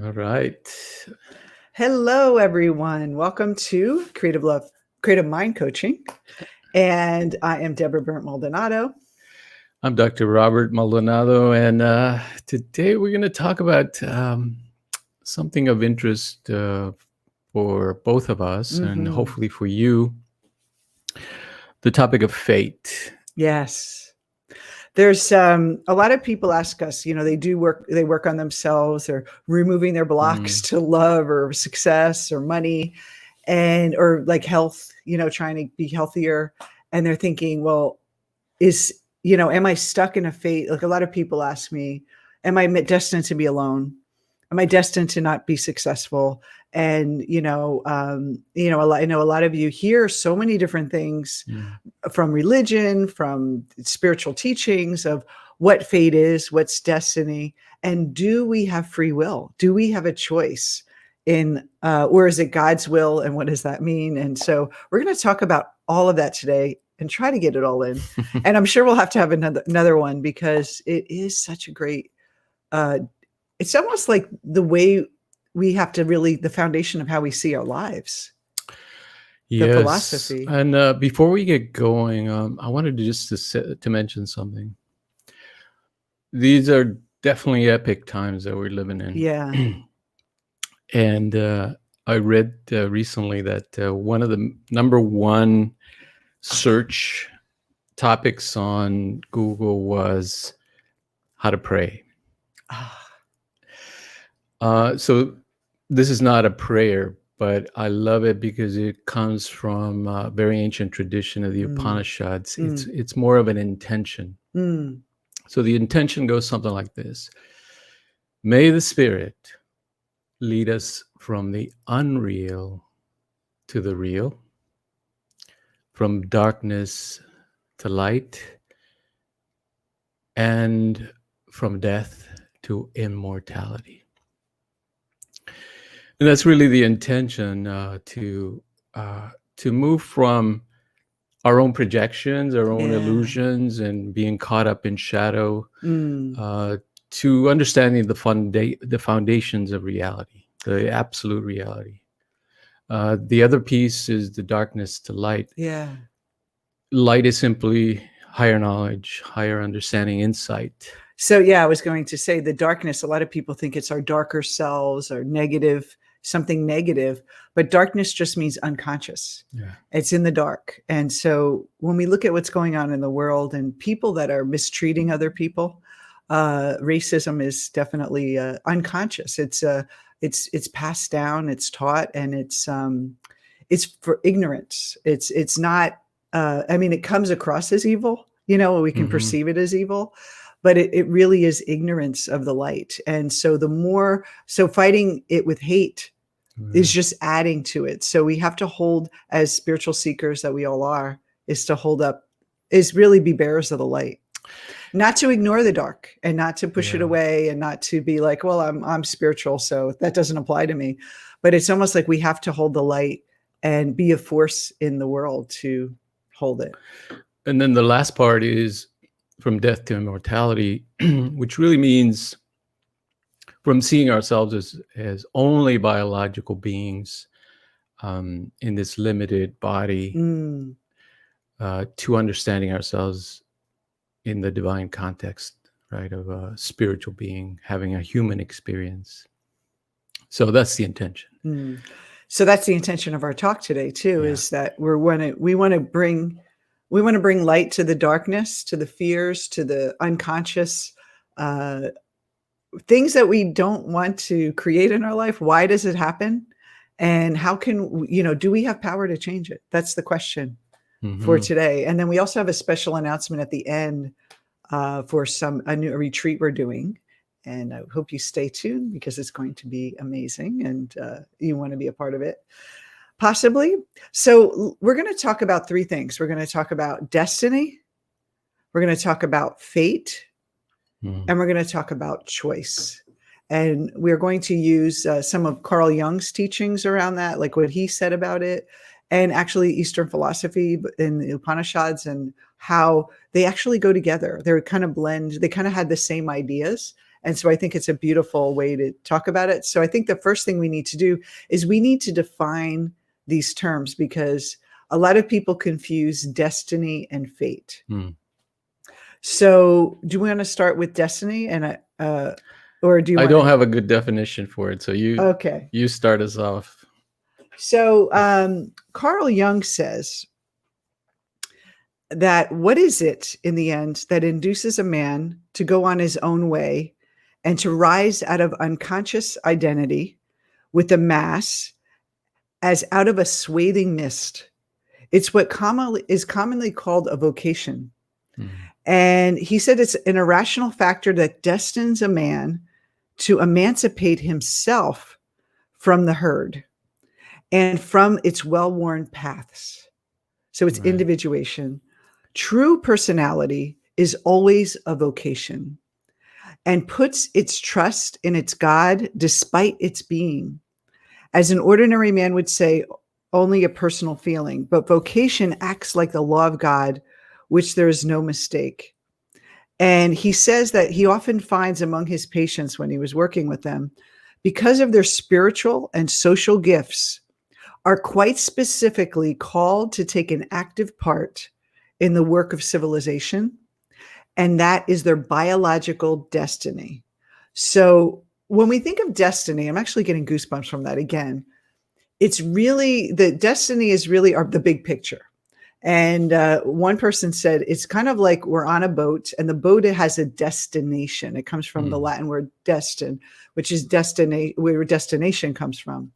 All right. Hello, everyone. Welcome to Creative Mind Coaching. And I am Deborah Burnt Maldonado. I'm Dr. Robert Maldonado, and today we're going to talk about something of interest for both of us and hopefully for you, the topic of fate. Yes. There's a lot of people ask us, they work on themselves or removing their blocks to love or success or money or like health, trying to be healthier. And they're thinking, well, am I stuck in a fate? Like a lot of people ask me, am I destined to be alone? Am I destined to not be successful? And, I know a lot of you hear so many different things from religion, from spiritual teachings of what fate is, what's destiny, and do we have free will? Do we have a choice or is it God's will? And what does that mean? And so we're going to talk about all of that today and try to get it all in. And I'm sure we'll have to have another one because it is such a great, it's almost like the way we have to the foundation of how we see our lives. Yes. The philosophy. And before we get going, I wanted to mention something. These are definitely epic times that we're living in. Yeah. And I read recently that one of the number one search topics on Google was how to pray. So this is not a prayer, but I love it because it comes from a very ancient tradition of the Upanishads. It's more of an intention. So the intention goes something like this. May the Spirit lead us from the unreal to the real, from darkness to light, and from death to immortality. And that's really the intention, to move from our own projections, our own illusions, and being caught up in shadow, to understanding the foundations of reality, the absolute reality. The other piece is the darkness to light. Yeah. Light is simply higher knowledge, higher understanding, insight. So, yeah, I was going to say the darkness, a lot of people think it's our darker selves or something negative, but darkness just means unconscious. Yeah. It's in the dark. And so when we look at what's going on in the world and people that are mistreating other people, racism is definitely unconscious. It's passed down, it's taught, and it's for ignorance. It's not, it comes across as evil, we can perceive it as evil, but it really is ignorance of the light. And so fighting it with hate is just adding to it. So we have to hold, as spiritual seekers that we all are, is really be bearers of the light. Not to ignore the dark and not to push it away and not to be like, well, I'm spiritual, so that doesn't apply to me. But it's almost like we have to hold the light and be a force in the world to hold it. And then the last part is from death to immortality, which really means from seeing ourselves as only biological beings in this limited body, to understanding ourselves in the divine context, right, of a spiritual being having a human experience. So that's the intention. So that's the intention of our talk today too, is that we want to bring light to the darkness, to the fears, to the unconscious things that we don't want to create in our life. Why does it happen? And how can, do we have power to change it? That's the question for today. And then we also have a special announcement at the end for a new retreat we're doing. And I hope you stay tuned because it's going to be amazing and you want to be a part of it, possibly. So we're going to talk about three things. We're going to talk about destiny. We're going to talk about fate. And we're going to talk about choice. And we're going to use some of Carl Jung's teachings around that, like what he said about it, and actually Eastern philosophy in the Upanishads and how they actually go together. They're kind of blend. They kind of had the same ideas. And so I think it's a beautiful way to talk about it. So I think the first thing we need to do is we need to define these terms, because a lot of people confuse destiny and fate. Hmm. So do we want to start with destiny, and or do you I want don't have a good definition for it, so Okay. you start us off. So Carl Jung says that what is it in the end that induces a man to go on his own way and to rise out of unconscious identity with the mass as out of a swathing mist? It's what is commonly called a vocation. Hmm. And he said it's an irrational factor that destines a man to emancipate himself from the herd and from its well-worn paths. So it's Right. individuation. True personality is always a vocation and puts its trust in its God despite its being. As an ordinary man would say, only a personal feeling, but vocation acts like the law of God, which there is no mistake. And he says that he often finds among his patients when he was working with them, because of their spiritual and social gifts, are quite specifically called to take an active part in the work of civilization. And that is their biological destiny. So when we think of destiny, I'm actually getting goosebumps from that again. It's really, the destiny is really the big picture. And one person said, it's kind of like we're on a boat, and the boat has a destination. It comes from the Latin word destin, which is where destination comes from.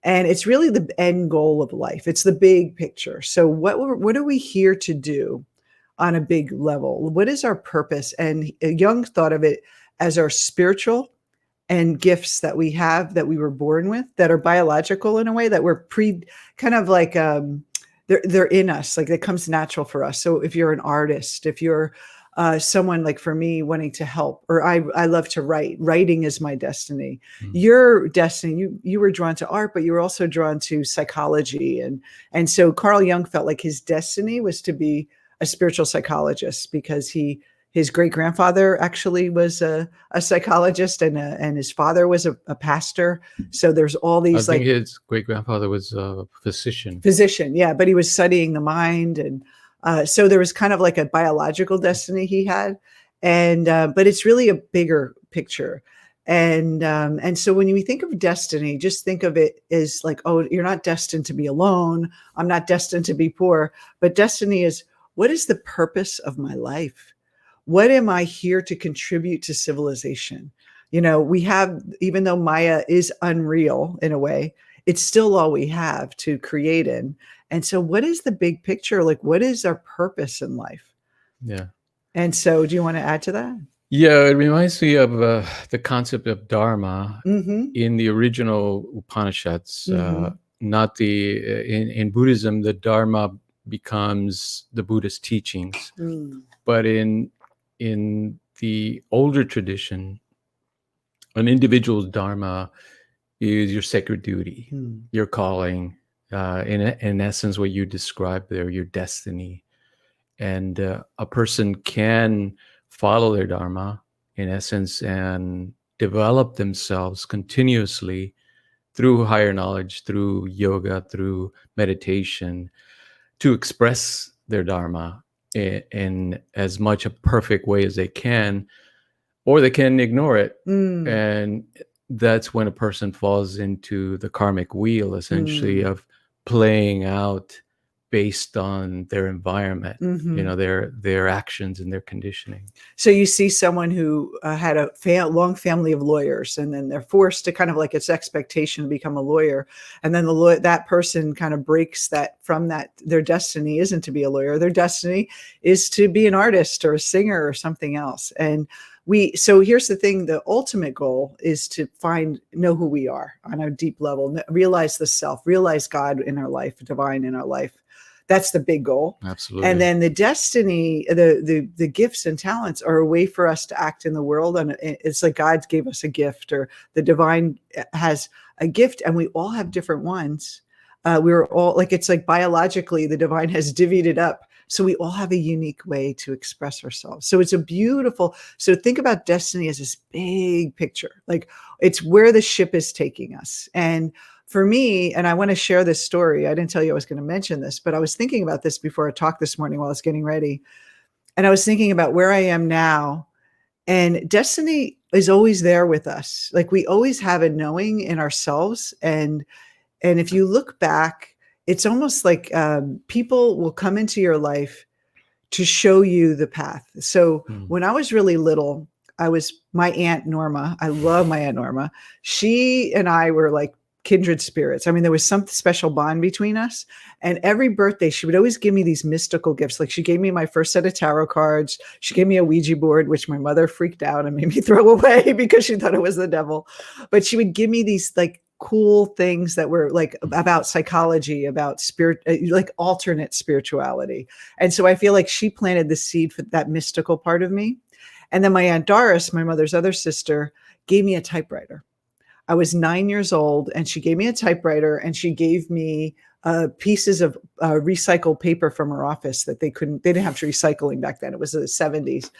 And it's really the end goal of life. It's the big picture. So what are we here to do on a big level? What is our purpose? And Jung thought of it as our spiritual and gifts that we have, that we were born with, that are biological in a way, that we're kind of like they're in us, like it comes natural for us. So if you're an artist, if you're someone like, for me, wanting to help, or I love to write. Writing is my destiny. Your destiny, you were drawn to art, but you were also drawn to psychology. And so Carl Jung felt like his destiny was to be a spiritual psychologist, because his great-grandfather actually was a psychologist, and his father was a pastor. So there's all these, I think his great-grandfather was a physician. Yeah, but he was studying the mind. And so there was kind of like a biological destiny he had. And but it's really a bigger picture. And so when we think of destiny, just think of it as like, oh, you're not destined to be alone. I'm not destined to be poor. But destiny is, what is the purpose of my life? What am I here to contribute to civilization? We have, even though Maya is unreal in a way, it's still all we have to create in. And so what is the big picture? Like, what is our purpose in life? Yeah. And so do you want to add to that? Yeah, it reminds me of the concept of dharma Mm-hmm. in the original Upanishads. Mm-hmm. Not in Buddhism, the dharma becomes the Buddhist teachings. But in the older tradition, an individual's dharma is your sacred duty, your calling, in essence, what you described there, your destiny. And a person can follow their dharma, in essence, and develop themselves continuously through higher knowledge, through yoga, through meditation, to express their dharma in as much a perfect way as they can, or they can ignore it. And that's when a person falls into the karmic wheel, essentially, of playing out based on their environment, their actions and their conditioning. So you see someone who had a long family of lawyers, and then they're forced to kind of, like, it's expectation to become a lawyer. And then that person kind of breaks that from that. Their destiny isn't to be a lawyer. Their destiny is to be an artist or a singer or something else. And so here's the thing, the ultimate goal is to know who we are on a deep level, realize the self, realize God in our life, divine in our life. That's the big goal. Absolutely. And then the destiny, the gifts and talents are a way for us to act in the world. And it's like God gave us a gift, or the divine has a gift, and we all have different ones. We're all, like, it's like biologically the divine has divvied it up So we all have a unique way to express ourselves. So it's a beautiful, so think about destiny as this big picture. Like it's where the ship is taking us. And for me, and I want to share this story. I didn't tell you I was going to mention this, but I was thinking about this before I talked this morning while I was getting ready. And I was thinking about where I am now. And destiny is always there with us. Like we always have a knowing in ourselves. And if you look back, it's almost like people will come into your life to show you the path. So when I was really little, my Aunt Norma, I love my Aunt Norma. She and I were like kindred spirits. I mean, there was some special bond between us. And every birthday, she would always give me these mystical gifts. Like she gave me my first set of tarot cards. She gave me a Ouija board, which my mother freaked out and made me throw away because she thought it was the devil. But she would give me these like cool things that were like about psychology, about spirit, like alternate spirituality. And so I feel like she planted the seed for that mystical part of me. And then my Aunt Doris, my mother's other sister, gave me a typewriter. I was 9 years old and she gave me a typewriter and she gave me pieces of recycled paper from her office that they didn't have recycling back then. It was the 70s.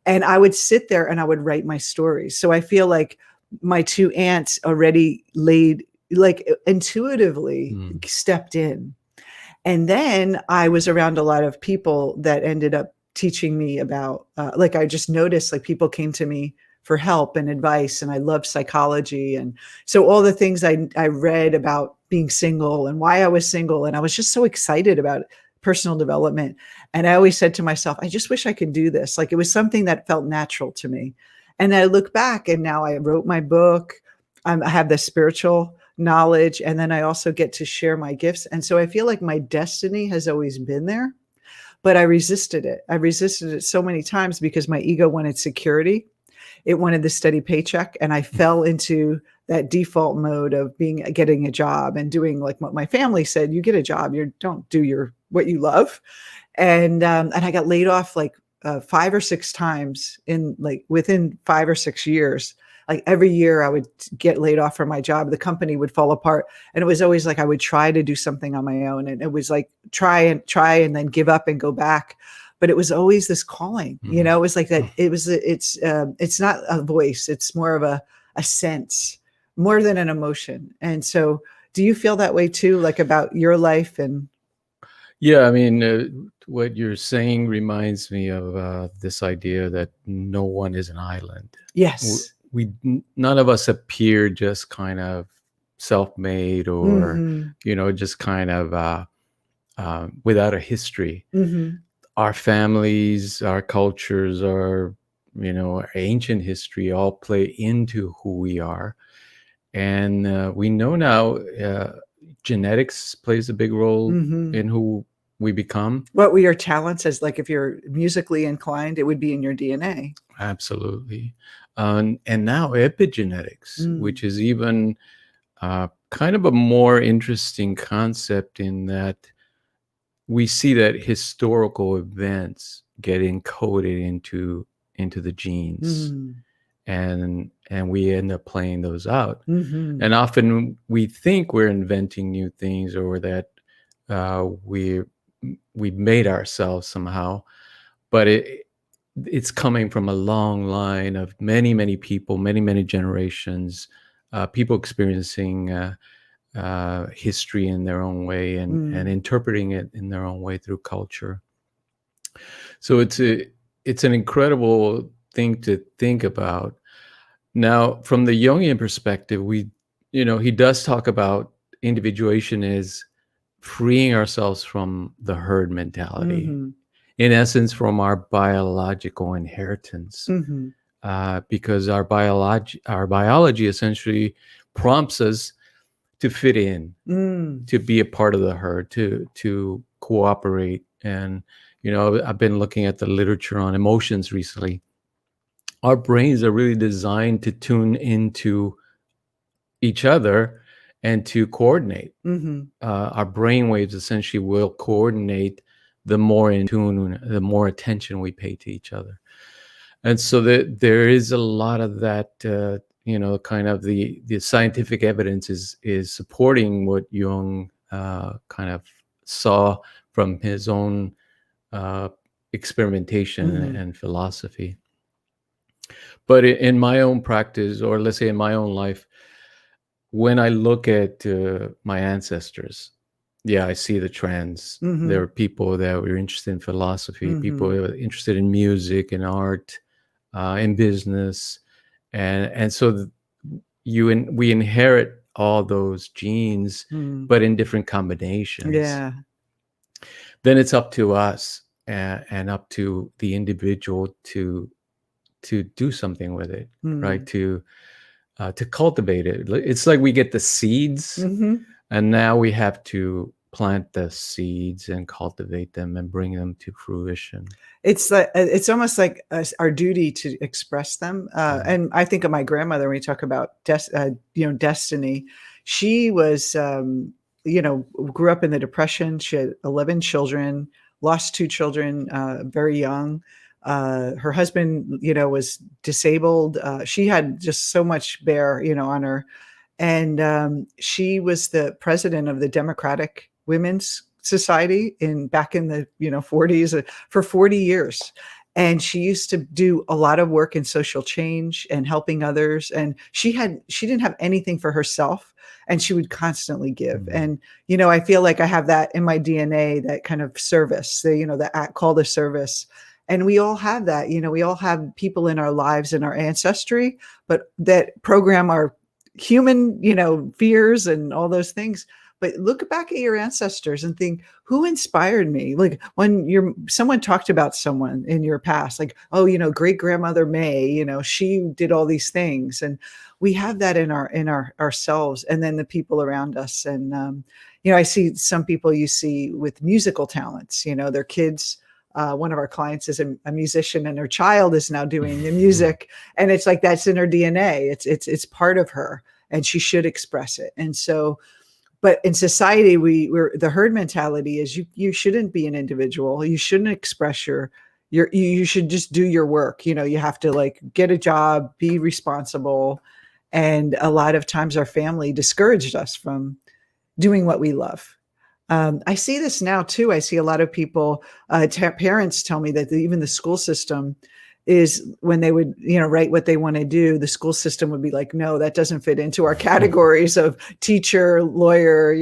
And I would sit there and I would write my stories. So I feel like my two aunts already like intuitively stepped in. And then I was around a lot of people that ended up teaching me about, like I just noticed like people came to me for help and advice, and I loved psychology. And so all the things I read about being single and why I was single, and I was just so excited about personal development. And I always said to myself, I just wish I could do this. Like it was something that felt natural to me. And I look back and now I wrote my book. I have the spiritual knowledge, and then I also get to share my gifts. And so I feel like my destiny has always been there, but I resisted it. I resisted it so many times because my ego wanted security. It wanted the steady paycheck. And I fell into that default mode of getting a job and doing like what my family said, you get a job, you don't do what you love. And I got laid off like 5 or 6 times within 5 or 6 years. Like every year I would get laid off from my job. The company would fall apart. And it was always like, I would try to do something on my own. And it was like, try and then give up and go back. But it was always this calling, it was like that. It's not a voice. It's more of a sense more than an emotion. And so do you feel that way too? Like about your life? And yeah, I mean, what you're saying reminds me of this idea that no one is an island. Yes. None of us appear just kind of self-made or, just kind of without a history. Our families, our cultures, our ancient history all play into who we are. And we know now genetics plays a big role in who we become. What were your talents as, like, if you're musically inclined, it would be in your DNA. Absolutely. And now epigenetics, which is even kind of a more interesting concept in that we see that historical events get encoded into the genes. And we end up playing those out. And often we think we're inventing new things, or that we've made ourselves somehow, but it's coming from a long line of many people, many generations, people experiencing history in their own way and interpreting it in their own way through culture. So it's an incredible thing to think about. Now, from the Jungian perspective, he does talk about individuation as freeing ourselves from the herd mentality, in essence, from our biological inheritance, because our biology essentially prompts us to fit in, to be a part of the herd, to cooperate. And I've been looking at the literature on emotions recently. Our brains are really designed to tune into each other and to coordinate. Our brain waves essentially will coordinate the more in tune, the more attention we pay to each other. And so there is a lot of that, kind of the scientific evidence is supporting what Jung kind of saw from his own experimentation Mhm. and philosophy. But in my own practice, or let's say in my own life, when I look at my ancestors, yeah, I see the trends. There Mhm. are people that were interested in philosophy, people Mhm. who were interested in music and art, in business, and so we inherit all those genes, Mhm. but in different combinations. Yeah. Then it's up to us and up to the individual to do something with it, right? Mhm. To cultivate it. It's like we get the seeds, Mhm. and now we have to plant the seeds and cultivate them and bring them to fruition. It's like it's almost like our duty to express them. Yeah. And I think of my grandmother when we talk about destiny. She was, grew up in the Depression. She had 11 children, lost 2 children very young. Her husband, was disabled. She had just so much bear, on her. And she was the president of the Democratic Women's Society back in the 40s for 40 years. And she used to do a lot of work in social change and helping others. And she didn't have anything for herself, and she would constantly give. Mhm. And I feel like I have that in my DNA, that kind of service, the act, call to service. And we all have that. We all have people in our lives and our ancestry, but that program our human, fears and all those things. But look back at your ancestors and think, who inspired me? Like when someone talked about someone in your past, like, oh, great grandmother May, she did all these things. And we have that in our ourselves, and then the people around us. And I see some people you see with musical talents, their kids. One of our clients is a musician, and her child is now doing the music, and it's like that's in her DNA. It's part of her, and she should express it. And so, but in society, we're the herd mentality is you shouldn't be an individual. You shouldn't express you should just do your work. You have to like get a job, be responsible, and a lot of times our family discouraged us from doing what we love. I see this now too. I see a lot of people, parents tell me that even the school system is when they would, write what they want to do, the school system would be like, no, that doesn't fit into our categories of teacher, lawyer,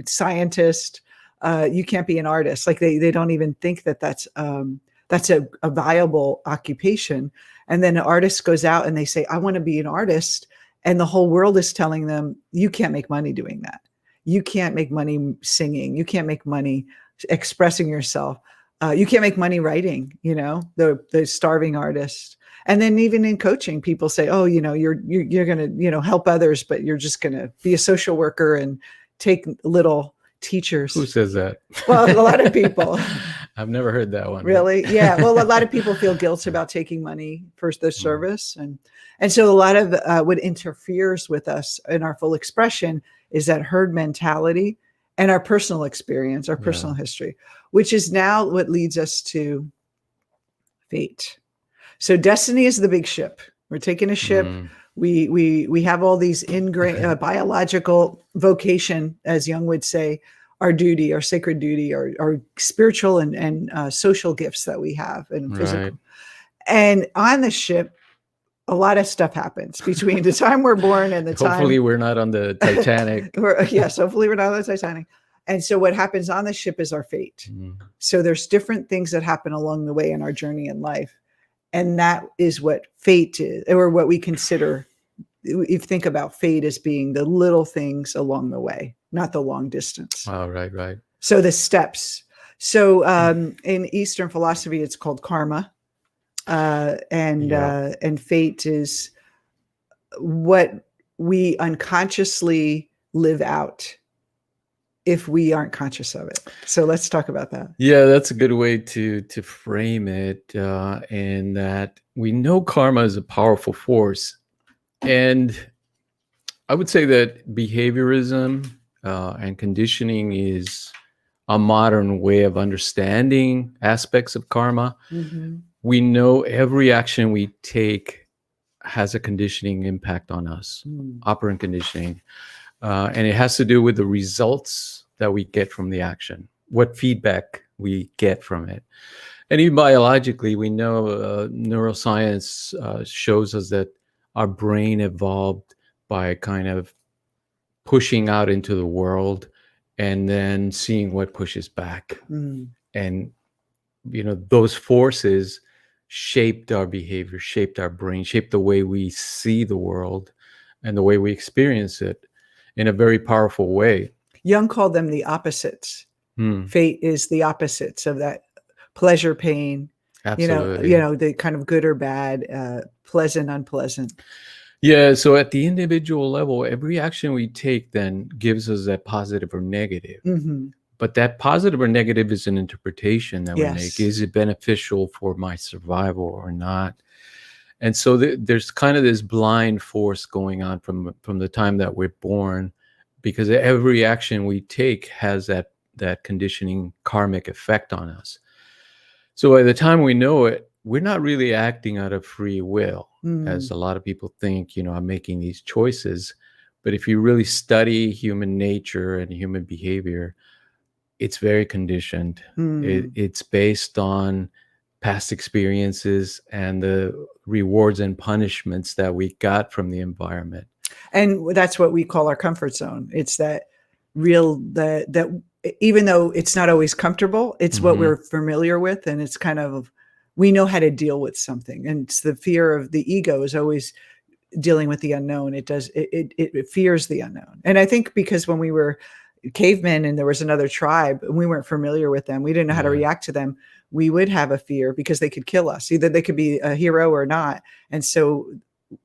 scientist. You can't be an artist. Like they don't even think that that's a viable occupation. And then an artist goes out and they say, I want to be an artist. And the whole world is telling them, you can't make money doing that. You can't make money singing. You can't make money expressing yourself. You can't make money writing, the starving artist. And then even in coaching, people say, oh, you're going to, help others, but you're just going to be a social worker and take little teachers. Who says that? Well, a lot of people. I've never heard that one. Really? Yeah. Well, a lot of people feel guilt about taking money for the service. And so a lot of what interferes with us in our full expression is that herd mentality and our personal experience, our personal history, which is now what leads us to fate. So destiny is the big ship. We're taking a ship. We have all these ingrained biological vocation, as Jung would say, our duty, our sacred duty, our spiritual and social gifts that we have and physical. Right. And on the ship, a lot of stuff happens between the time we're born and the time. Hopefully we're not on the Titanic. Yes, hopefully we're not on the Titanic. And so what happens on the ship is our fate. So there's different things that happen along the way in our journey in life. And that is what fate is, or what we consider. You think about fate as being the little things along the way, not the long distance. Oh, right. So the steps. So in Eastern philosophy, it's called karma. And fate is what we unconsciously live out if we aren't conscious of it. So let's talk about that. Yeah, that's a good way to frame it. And that we know karma is a powerful force. And I would say that behaviorism and conditioning is a modern way of understanding aspects of karma. We know every action we take has a conditioning impact on us, operant conditioning. And it has to do with the results that we get from the action. What feedback we get from it. And even biologically, we know neuroscience shows us that our brain evolved by kind of pushing out into the world and then seeing what pushes back. And, those forces shaped our behavior, shaped our brain, shaped the way we see the world and the way we experience it in a very powerful way. Jung called them the opposites. Fate is the opposites of that pleasure, pain, Absolutely. The kind of good or bad, pleasant, unpleasant. Yeah. So at the individual level, every action we take then gives us that positive or negative. But that positive or negative is an interpretation that we make. Is it beneficial for my survival or not? And so there's kind of this blind force going on from the time that we're born, because every action we take has that conditioning karmic effect on us. So by the time we know it, we're not really acting out of free will, as a lot of people think, I'm making these choices. But if you really study human nature and human behavior, it's very conditioned. It's based on past experiences and the rewards and punishments that we got from the environment. And that's what we call our comfort zone. It's that that even though it's not always comfortable, it's what we're familiar with. And it's kind of, we know how to deal with something. And it's the fear of the ego is always dealing with the unknown. It fears the unknown. And I think because when we were cavemen and there was another tribe and we weren't familiar with them, we didn't know how to react to them, we would have a fear because they could kill us. Either they could be a hero or not. And so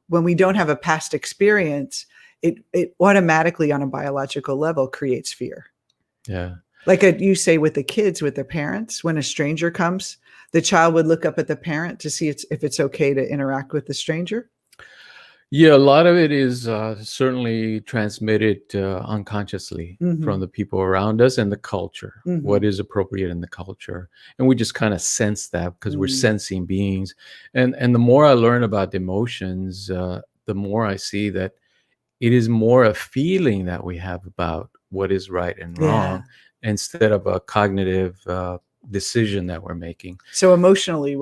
when we don't have a past experience, it automatically on a biological level creates fear. Yeah. Like you say with the kids, with their parents, when a stranger comes, the child would look up at the parent to see if it's okay to interact with the stranger. Yeah, a lot of it is certainly transmitted unconsciously from the people around us and the culture, what is appropriate in the culture. And we just kind of sense that because we're sensing beings. And the more I learn about emotions, the more I see that it is more a feeling that we have about what is right and wrong instead of a cognitive decision that we're making. So emotionally,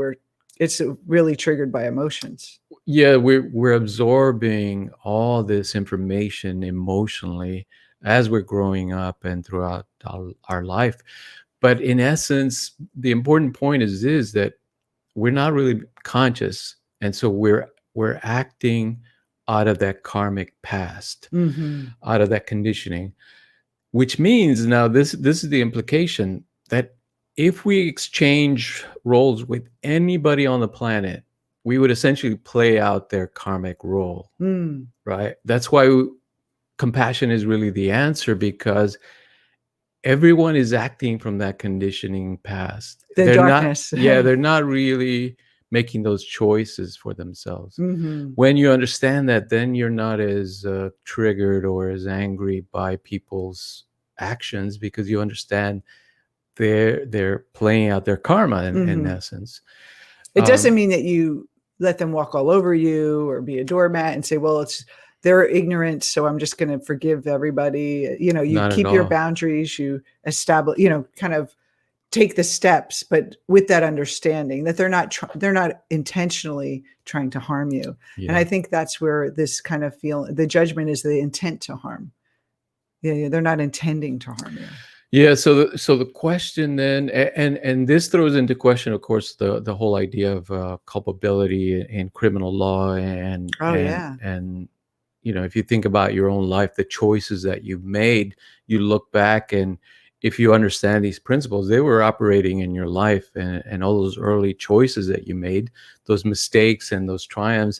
it's really triggered by emotions. Yeah, we're absorbing all this information emotionally as we're growing up and throughout our life. But in essence, the important point is that we're not really conscious, and so we're acting out of that karmic past, out of that conditioning, which means now this is the implication that if we exchange roles with anybody on the planet, we would essentially play out their karmic role, right? That's why compassion is really the answer, because everyone is acting from that conditioning past. The darkness. They're not really making those choices for themselves. When you understand that, then you're not as triggered or as angry by people's actions, because you understand they're playing out their karma in essence. It doesn't mean that you let them walk all over you or be a doormat and say, well, it's their ignorance, so I'm just going to forgive everybody. You keep your boundaries, you establish, kind of take the steps, but with that understanding that they're not intentionally trying to harm you. And I think that's where this kind of the judgment is the intent to harm. Yeah, they're not intending to harm you. Yeah, so the question then, and this throws into question, of course, the whole idea of culpability in criminal law, and if you think about your own life, the choices that you've made, you look back, and if you understand these principles, they were operating in your life, and all those early choices that you made, those mistakes and those triumphs,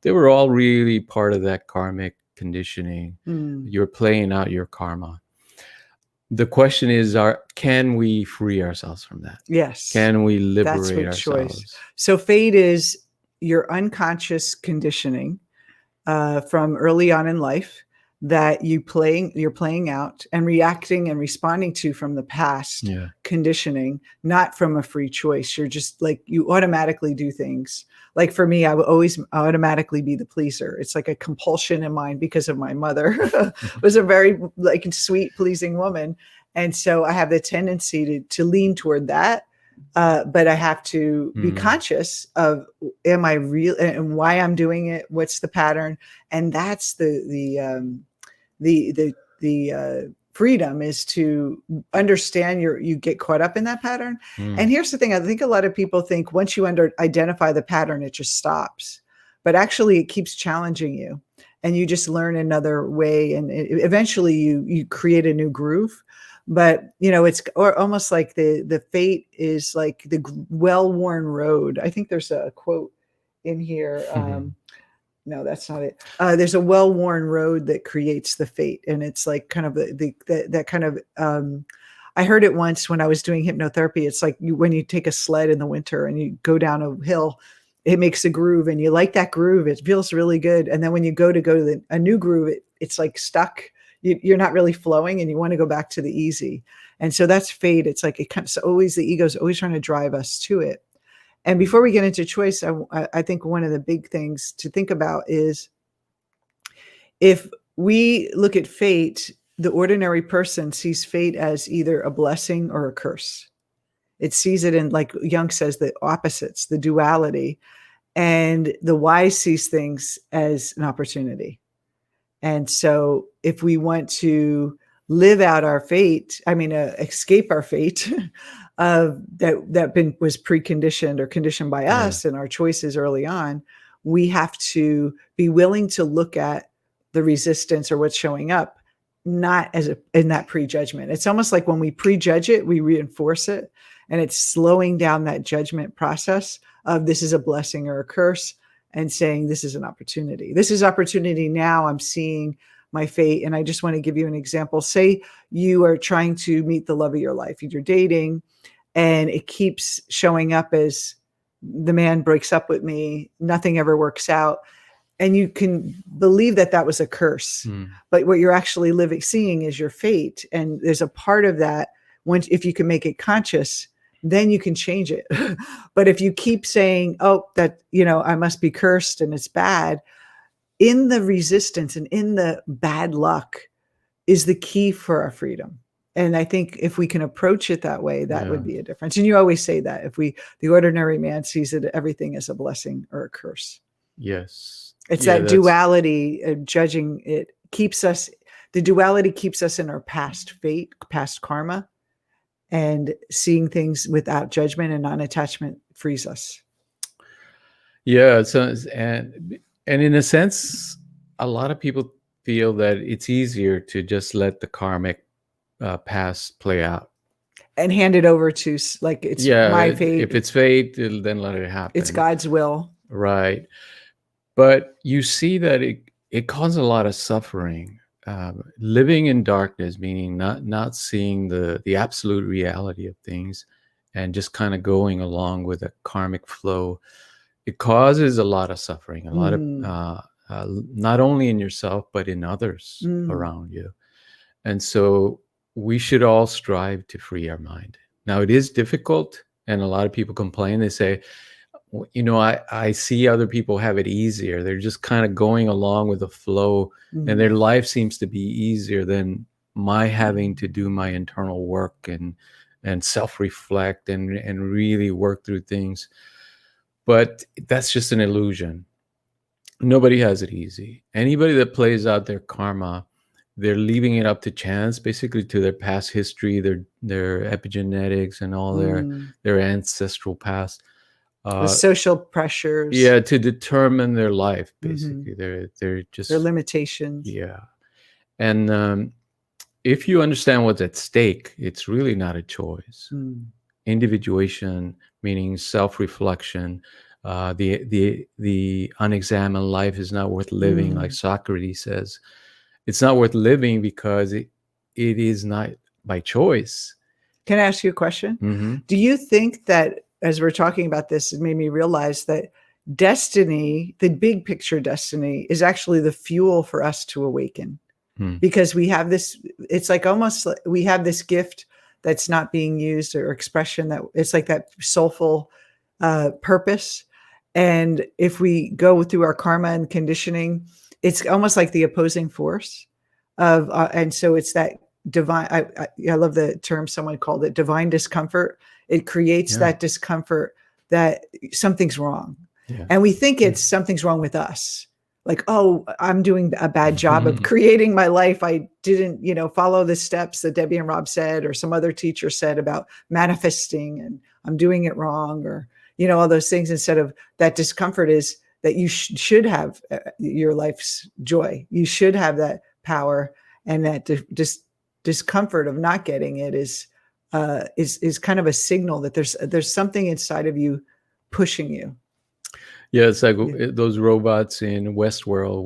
they were all really part of that karmic conditioning. You're playing out your karma. The question is, can we free ourselves from that? Yes. Can we liberate ourselves? Choice. So fate is your unconscious conditioning from early on in life that you're playing out and reacting and responding to from the past conditioning, not from a free choice. You're just like, you automatically do things like for me, I would always automatically be the pleaser. It's like a compulsion in mine because of my mother was a very like sweet, pleasing woman. And so I have the tendency to lean toward that. But I have to be conscious of, am I real and why I'm doing it? What's the pattern? And that's the freedom, is to understand you get caught up in that pattern. And here's the thing. I think a lot of people think once you identify the pattern, it just stops, but actually it keeps challenging you, and you just learn another way. And eventually you create a new groove. But, it's almost like the fate is like the well-worn road. I think there's a quote in here. No, that's not it. There's a well-worn road that creates the fate. And it's like kind of that kind of, I heard it once when I was doing hypnotherapy. It's like when you take a sled in the winter and you go down a hill, it makes a groove, and you like that groove. It feels really good. And then when you go to a new groove, it's like stuck. You're not really flowing, and you want to go back to the easy. And so that's fate. It's like it's always, the ego is always trying to drive us to it. And before we get into choice, I think one of the big things to think about is, if we look at fate, the ordinary person sees fate as either a blessing or a curse. It sees it in, like Jung says, the opposites, the duality. And the wise sees things as an opportunity. And so if we want to live out our fate, escape our fate that was preconditioned or conditioned by us and our choices early on, we have to be willing to look at the resistance or what's showing up, not in that prejudgment. It's almost like when we prejudge it, we reinforce it, and it's slowing down that judgment process of this is a blessing or a curse, and saying this is an opportunity. This is opportunity now. I'm seeing my fate. And I just want to give you an example. Say you are trying to meet the love of your life. You're dating, and it keeps showing up as, the man breaks up with me, nothing ever works out. And you can believe that was a curse. But what you're actually seeing is your fate. And there's a part of that, if you can make it conscious, then you can change it. But if you keep saying, I must be cursed and it's bad, in the resistance and in the bad luck is the key for our freedom. And I think if we can approach it that way, that would be a difference. And you always say that the ordinary man sees everything as a blessing or a curse. Yes. It's that duality of judging. The duality keeps us in our past fate, past karma. And seeing things without judgment and non-attachment frees us. Yeah. So, and in a sense, a lot of people feel that it's easier to just let the karmic past play out and hand it over to, like, it's my fate. If it's fate, then let it happen. It's God's will. Right. But you see that it causes a lot of suffering. Living in darkness, meaning not seeing the absolute reality of things, and just kind of going along with a karmic flow, it causes a lot of suffering, a lot of not only in yourself but in others around you. And so we should all strive to free our mind. Now, it is difficult, and a lot of people complain. They say, I see other people have it easier. They're just kind of going along with the flow, and their life seems to be easier than my having to do my internal work and self-reflect and really work through things. But that's just an illusion. Nobody has it easy. Anybody that plays out their karma, they're leaving it up to chance, basically, to their past history, their epigenetics, and all their ancestral past. The social pressures. Yeah, to determine their life, basically. They're just their limitations. Yeah. And if you understand what's at stake, it's really not a choice. Individuation, meaning self-reflection. The unexamined life is not worth living, like Socrates says. It's not worth living because it is not by choice. Can I ask you a question? Do you think that, as we're talking about this, it made me realize that destiny, the big picture destiny, is actually the fuel for us to awaken? Because we have this, it's like almost like we have this gift that's not being used, or expression, that it's like that soulful purpose. And if we go through our karma and conditioning, it's almost like the opposing force of, and so it's that divine. I love the term someone called it divine discomfort. It creates that discomfort that something's wrong, and we think it's something's wrong with us. Like, oh, I'm doing a bad job of creating my life. I didn't, follow the steps that Debbie and Rob said, or some other teacher said about manifesting, and I'm doing it wrong, or all those things. Instead of that discomfort is that you should have your life's joy. You should have that power, and that discomfort of not getting it is kind of a signal that there's something inside of you pushing you. Yeah, it's like those robots in Westworld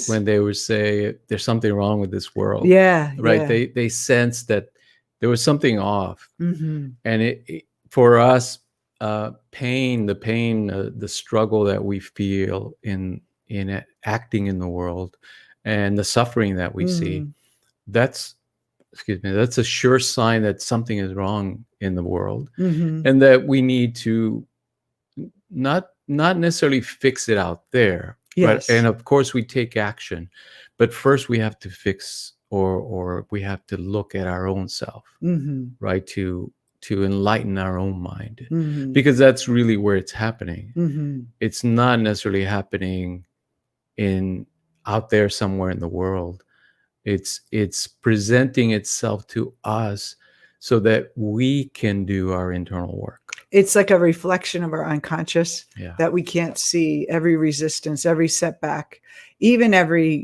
when they would say there's something wrong with this world. Yeah, right. Yeah. They sensed that there was something off, Mm-hmm. and it for us, the pain, the struggle that we feel in acting in the world, and the suffering that we see, that's a sure sign that something is wrong in the world, and that we need to not necessarily fix it out there. Yes. And of course we take action, but first we have to fix, or we have to look at our own self, right? To enlighten our own mind, because that's really where it's happening. It's not necessarily happening out there somewhere in the world. It's presenting itself to us so that we can do our internal work. It's like a reflection of our unconscious that we can't see, every resistance, every setback, even every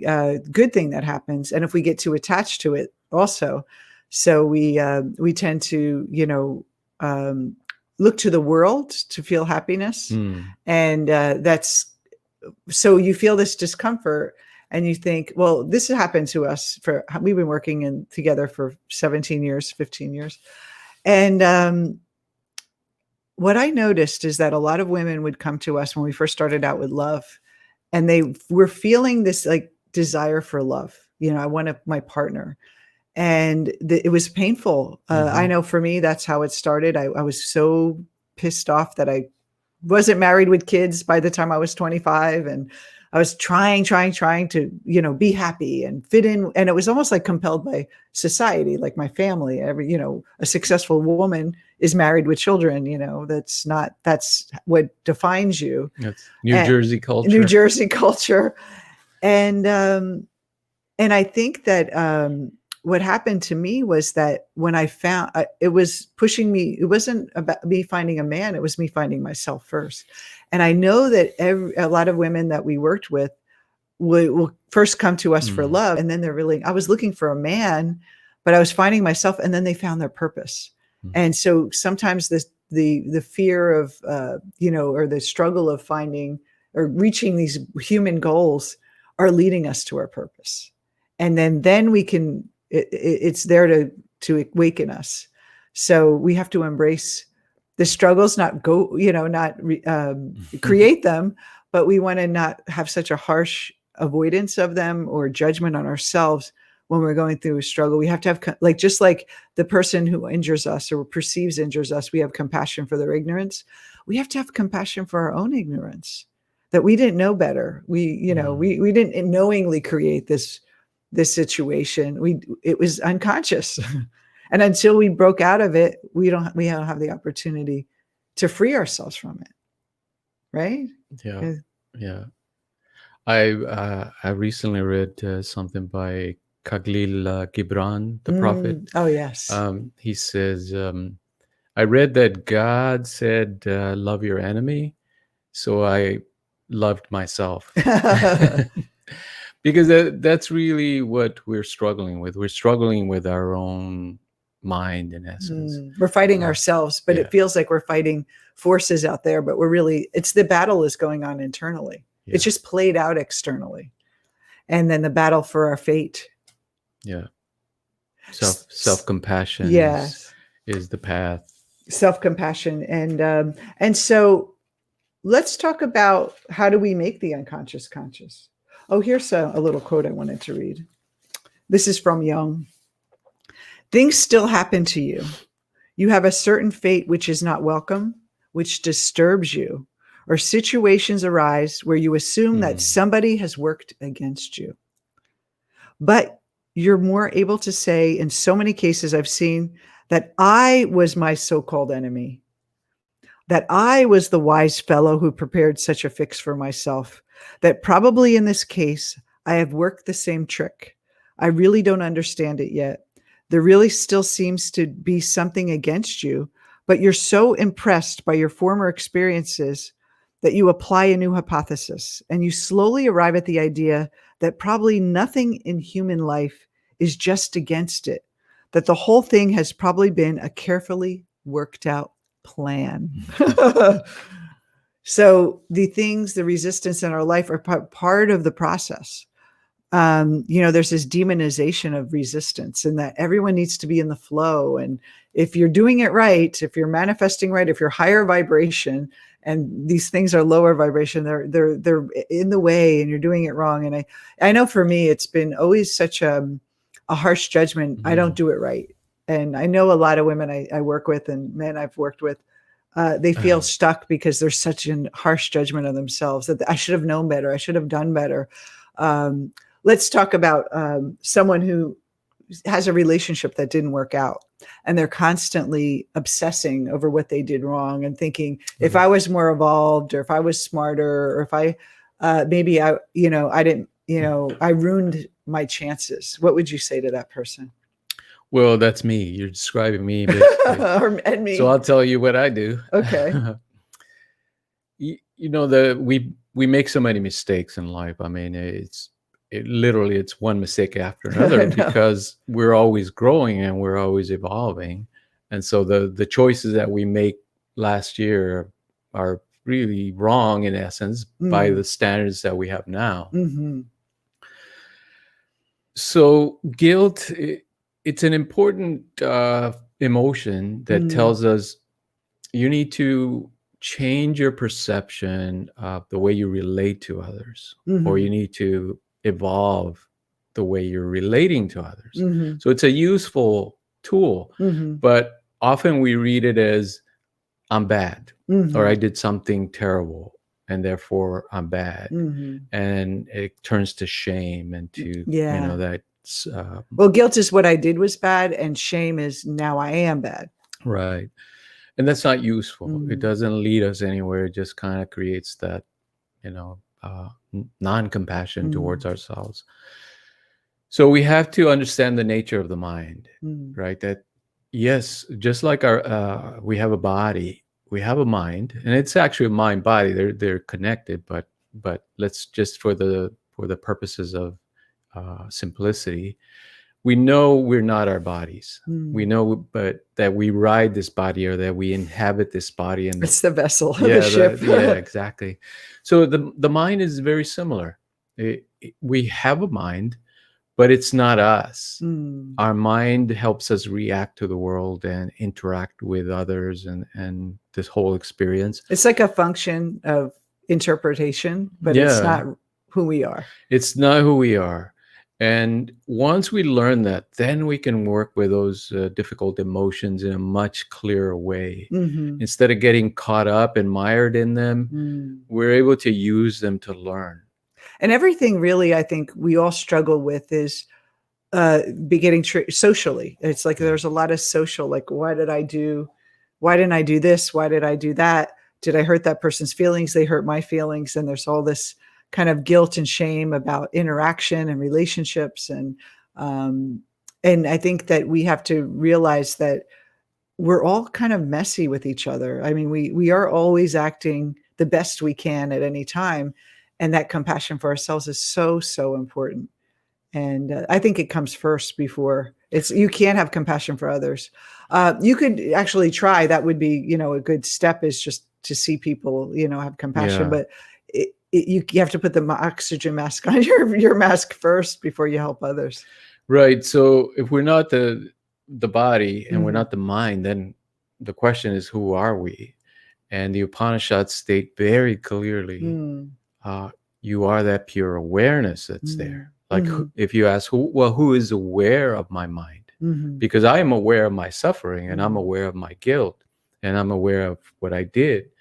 good thing that happens. And if we get too attached to it also, so we tend to, look to the world to feel happiness. And that's, so you feel this discomfort and you think, well, this happened to us we've been working together for 17 years, 15 years. And, what I noticed is that a lot of women would come to us when we first started out with love, and they were feeling this like desire for love. I want my partner. And it was painful. I know for me, that's how it started. I was so pissed off that I wasn't married with kids by the time I was 25. And I was trying to, be happy and fit in. And it was almost like compelled by society, like my family. A successful woman is married with children, that's what defines you. That's New Jersey culture. And I think that what happened to me was that when I found, it was pushing me, it wasn't about me finding a man, it was me finding myself first. And I know that a lot of women that we worked with will first come to us for love. And then I was looking for a man, but I was finding myself, and then they found their purpose. And so sometimes the fear of, or the struggle of finding or reaching these human goals are leading us to our purpose. And then we can, it's there to awaken us. So we have to embrace the struggles, not create them, but we want to not have such a harsh avoidance of them or judgment on ourselves when we're going through a struggle. We have to have, just like the person who injures us or injures us, we have compassion for their ignorance. We have to have compassion for our own ignorance, that we didn't know better. We didn't knowingly create this situation. It was unconscious. And until we broke out of it, we don't have the opportunity to free ourselves from it. Right? Yeah. I recently read something by Khalil Gibran, the prophet. Oh, yes. He says, I read that God said, love your enemy. So I loved myself. Because that's really what we're struggling with. We're struggling with our own mind, in essence. We're fighting ourselves, but it feels like we're fighting forces out there, but it's the battle is going on internally. Yeah. It's just played out externally. And then the battle for our fate. Yeah. Self-compassion is the path. Self-compassion. And so let's talk about, how do we make the unconscious conscious? Oh, here's a little quote I wanted to read. This is from Jung. Things still happen to you. You have a certain fate which is not welcome, which disturbs you, or situations arise where you assume that Mm. somebody has worked against you. But you're more able to say, in so many cases I've seen, that I was my so-called enemy, that I was the wise fellow who prepared such a fix for myself, that probably in this case, I have worked the same trick. I really don't understand it yet. There really still seems to be something against you, but you're so impressed by your former experiences that you apply a new hypothesis and you slowly arrive at the idea that probably nothing in human life is just against it, that the whole thing has probably been a carefully worked out plan. So the things, the resistance in our life are part of the process. There's this demonization of resistance and that everyone needs to be in the flow. And if you're doing it right, if you're manifesting right, if you're higher vibration and these things are lower vibration, they're in the way and you're doing it wrong. And I know for me, it's been always such a harsh judgment. I don't do it right. And I know a lot of women I work with and men I've worked with, they feel stuck because there's such a harsh judgment of themselves that I should have known better. I should have done better. Let's talk about someone who has a relationship that didn't work out and they're constantly obsessing over what they did wrong and thinking if I was more evolved or if I was smarter or if I maybe I didn't, I ruined my chances. What would you say to that person? Well, that's me. You're describing me, basically. And me. So I'll tell you what I do. Okay. We make so many mistakes in life. I mean, literally it's one mistake after another because we're always growing and we're always evolving. And so the choices that we make last year are really wrong in essence by the standards that we have now. Mm-hmm. So guilt, it's an important emotion that tells us you need to change your perception of the way you relate to others, or you need to evolve the way you're relating to others. So it's a useful tool, but often we read it as I'm bad or I did something terrible and therefore I'm bad. And it turns to shame and to, that's well, guilt is what I did was bad and shame is now I am bad. Right. And that's not useful. It doesn't lead us anywhere. It just kind of creates that, non-compassion towards ourselves. So we have to understand the nature of the mind, right? That yes, just like we have a body, we have a mind, and it's actually a mind body. They're connected, but let's just for the purposes of simplicity, we know we're not our bodies. We know, but that we ride this body or that we inhabit this body. And it's the vessel, the ship. Yeah, exactly. So the mind is very similar. We have a mind, but it's not us. Our mind helps us react to the world and interact with others and this whole experience. It's like a function of interpretation, but it's not who we are. It's not who we are. And once we learn that, then we can work with those difficult emotions in a much clearer way. Instead of getting caught up and mired in them, we're able to use them to learn. And everything really, I think we all struggle with is beginning socially. It's like there's a lot of social, like, why didn't I do this? Why did I do that? Did I hurt that person's feelings? They hurt my feelings. And there's all this kind of guilt and shame about interaction and relationships. And I think that we have to realize that we're all kind of messy with each other. I mean, we are always acting the best we can at any time. And that compassion for ourselves is so, so important. And I think it comes first before you can't have compassion for others. You could actually try, that would be, a good step is just to see people, have compassion, but you have to put the oxygen mask on your mask first before you help others. Right. So if we're not the body and we're not the mind, then the question is, who are we? And the Upanishads state very clearly, you are that pure awareness that's there. Like if you ask, who is aware of my mind? Because I am aware of my suffering and I'm aware of my guilt and I'm aware of what I did.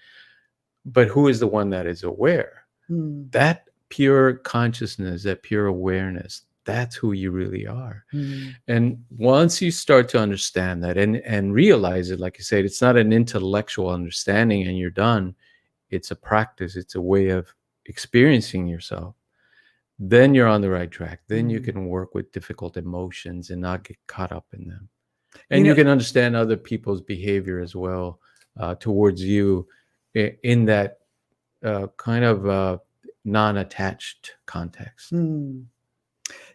but who is the one that is aware? Mm. That pure consciousness, that pure awareness, that's who you really are. Mm. And once you start to understand that and realize it, like you said, it's not an intellectual understanding and you're done. It's a practice. It's a way of experiencing yourself. Then you're on the right track. Then you can work with difficult emotions and not get caught up in them. And you can understand other people's behavior as well towards you in that kind of non-attached context. Mm.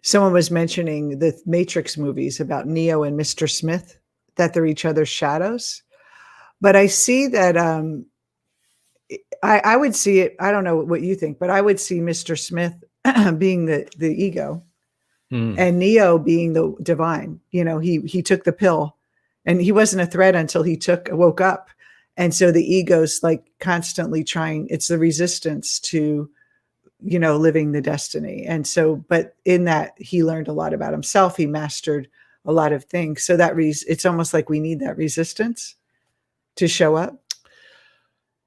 Someone was mentioning the Matrix movies about Neo and Mr. Smith, that they're each other's shadows. But I see that I would see it. I don't know what you think, but I would see Mr. Smith being the ego and Neo being the divine. You know, he took the pill and he wasn't a threat until he woke up. And so the ego's like constantly trying, it's the resistance to, you know, living the destiny. And so, but in that he learned a lot about himself. He mastered a lot of things. So that it's almost like we need that resistance to show up.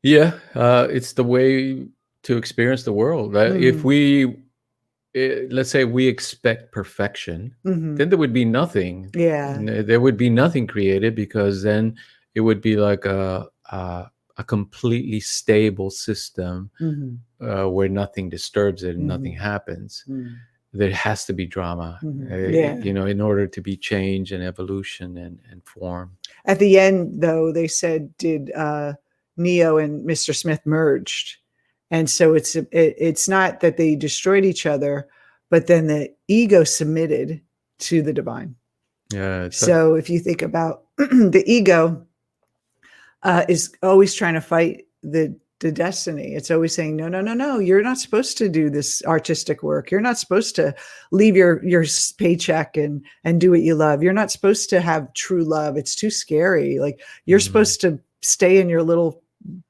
Yeah, it's the way to experience the world. If we, let's say we expect perfection, then there would be nothing. Yeah. There would be nothing created, because then it would be like a completely stable system where nothing disturbs it and nothing happens. There has to be drama, you know, in order to be change and evolution and form. At the end, though, they said, did Neo and Mr. Smith merged. And so it's not that they destroyed each other, but then the ego submitted to the divine. Yeah. So if you think about the ego is always trying to fight the destiny. It's always saying, no, no, no, no, you're not supposed to do this artistic work. You're not supposed to leave your paycheck and do what you love. You're not supposed to have true love. It's too scary. Like you're supposed to stay in your little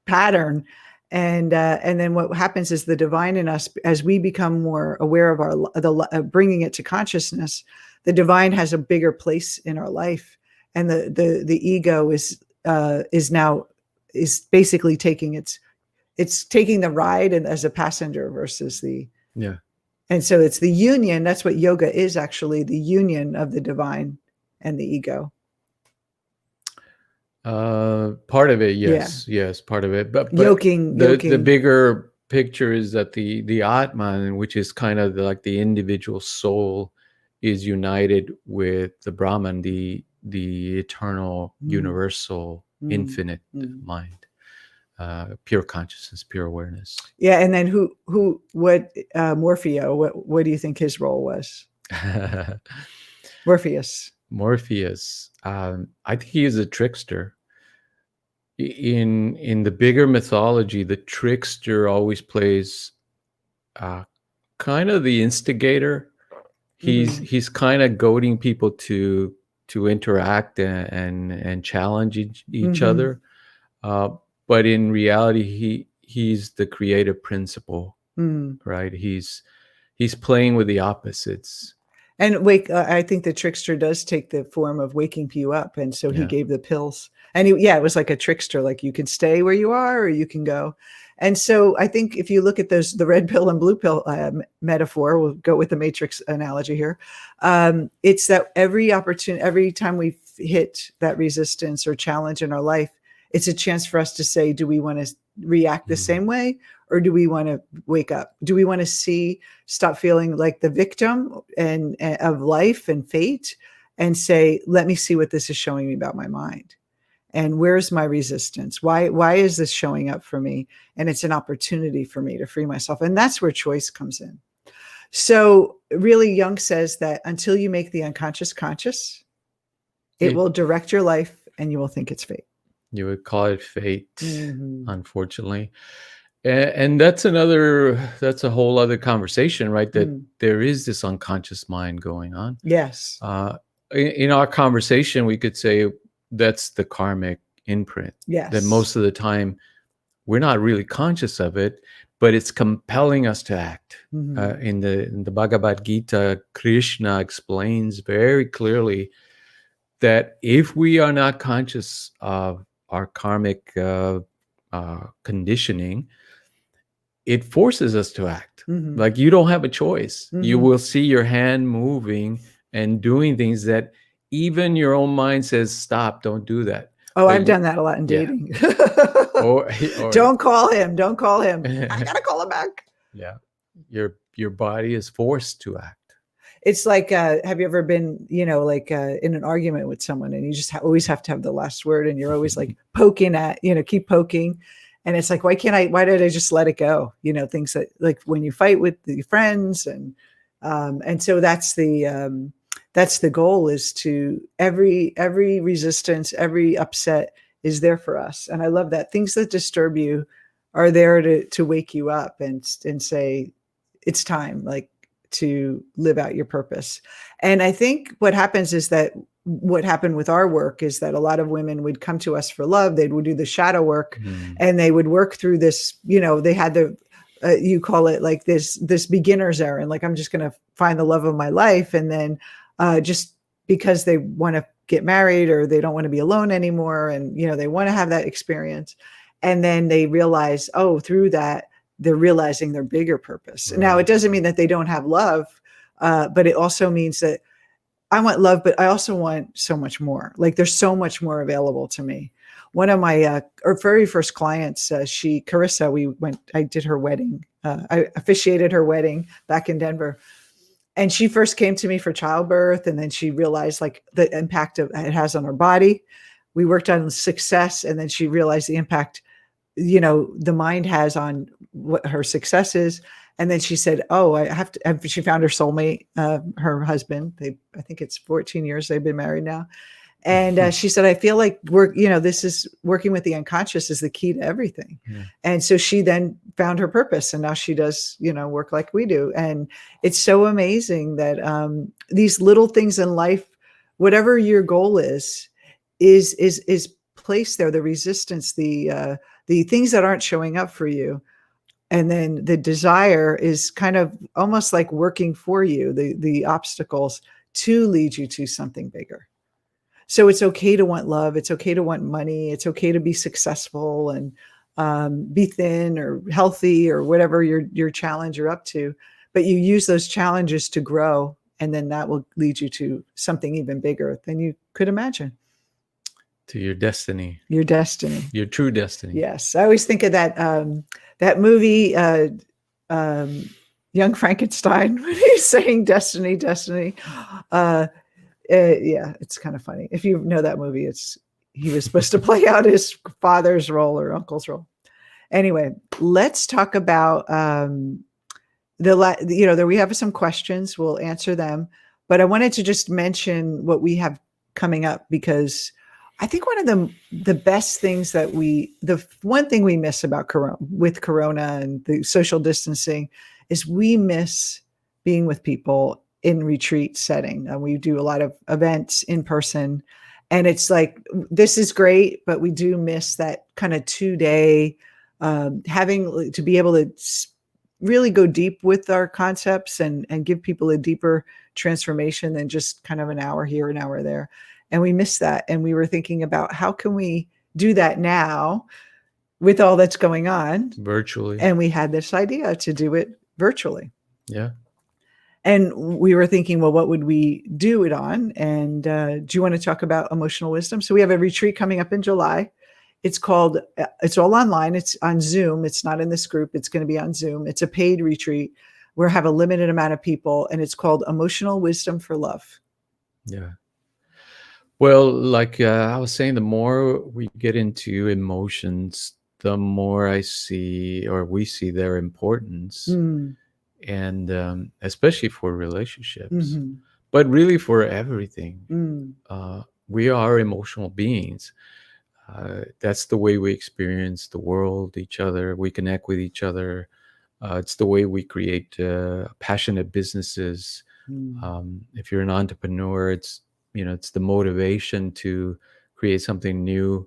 pattern. And then what happens is the divine in us, as we become more aware of bringing it to consciousness, the divine has a bigger place in our life. And the ego is basically taking taking the ride and as a passenger versus and so it's the union. That's what yoga is, actually, the union of the divine and the ego. Part of it, yes, yes, part of it. But yoking. The bigger picture is that the Atman, which is kind of like the individual soul, is united with the Brahman, the eternal, universal, infinite mind. Pure consciousness, pure awareness. Yeah, and then what Morpheo? What do you think his role was? Morpheus. I think he is a trickster. In the bigger mythology, the trickster always plays kind of the instigator. He's kind of goading people to interact and challenge each other. But in reality, he's the creative principle, right? He's playing with the opposites. And I think the trickster does take the form of waking you up. And so he gave the pills. And it was like a trickster, like you can stay where you are or you can go. And so I think if you look at the red pill and blue pill metaphor, we'll go with the Matrix analogy here. It's that every time we hit that resistance or challenge in our life, it's a chance for us to say, do we want to react the same way? Or do we want to wake up? Do we want to stop feeling like the victim and of life and fate and say, let me see what this is showing me about my mind. And where's my resistance? Why is this showing up for me? And it's an opportunity for me to free myself. And that's where choice comes in. So really, Jung says that until you make the unconscious conscious, it will direct your life and you will think it's fate. You would call it fate, unfortunately. And that's a whole other conversation, right? That there is this unconscious mind going on. Yes. In our conversation, we could say that's the karmic imprint. Yes. That most of the time we're not really conscious of it, but it's compelling us to act. In the Bhagavad Gita, Krishna explains very clearly that if we are not conscious of our karmic conditioning, it forces us to act. Mhm. Like you don't have a choice. You Mhm. will see your hand moving and doing things that even your own mind says, stop, don't do that. Oh, But I've done that a lot in yeah. dating. Or Don't call him. Don't call him. I gotta call him back. yeah, your body is forced to act. It's like, have you ever been, like in an argument with someone and you just always have to have the last word and you're always like poking at, keep poking. And it's like, why did I just let it go? Things that like when you fight with your friends and so that's the goal is to every resistance, every upset is there for us. And I love that things that disturb you are there to wake you up and say, it's time, like, to live out your purpose. And I think what happens is that what happened with our work is that a lot of women would come to us for love. They would do the shadow work and they would work through this, they had the, you call it like this beginner's errand. Like, I'm just going to find the love of my life. And then just because they want to get married or they don't want to be alone anymore. And, they want to have that experience. And then they realize, oh, through that, they're realizing their bigger purpose. Right. Now, it doesn't mean that they don't have love, but it also means that I want love, but I also want so much more. Like, there's so much more available to me. One of my very first clients, Carissa, I did her wedding. I officiated her wedding back in Denver. And she first came to me for childbirth. And then she realized like the impact it has on her body. We worked on success. And then she realized the impact the mind has on what her success is. And then she said, oh, I have to, she found her soulmate, her husband. I think it's 14 years they've been married now. And she said, I feel like this is working with the unconscious is the key to everything. Yeah. And so she then found her purpose and now she does, work like we do. And it's so amazing that these little things in life, whatever your goal is placed there, the resistance, the things that aren't showing up for you. And then the desire is kind of almost like working for you, the obstacles to lead you to something bigger. So it's okay to want love. It's okay to want money. It's okay to be successful and be thin or healthy or whatever your challenge you're up to. But you use those challenges to grow. And then that will lead you to something even bigger than you could imagine. To your destiny. Your destiny. Your true destiny. Yes. I always think of that movie, Young Frankenstein, when he's saying destiny, destiny. Yeah, it's kind of funny. If you know that movie, he was supposed to play out his father's role or uncle's role. Anyway, let's talk about we have some questions. We'll answer them. But I wanted to just mention what we have coming up because I think one of the best things that the one thing we miss about Corona and the social distancing is we miss being with people in retreat setting. And we do a lot of events in person and it's like, this is great, but we do miss that kind of 2-day having to be able to really go deep with our concepts and give people a deeper transformation than just kind of an hour here, an hour there. And we missed that. And we were thinking about how can we do that now with all that's going on virtually. And we had this idea to do it virtually. Yeah. And we were thinking, well, what would we do it on? And do you want to talk about emotional wisdom? So we have a retreat coming up in July. It's all online. It's on Zoom. It's not in this group. It's going to be on Zoom. It's a paid retreat. We have a limited amount of people and it's called Emotional Wisdom for Love. Yeah. Well, like I was saying, the more we get into emotions, the more we see their importance, and especially for relationships, but really for everything. We are emotional beings. That's the way we experience the world, each other. We connect with each other. It's the way we create passionate businesses. If you're an entrepreneur, it's the motivation to create something new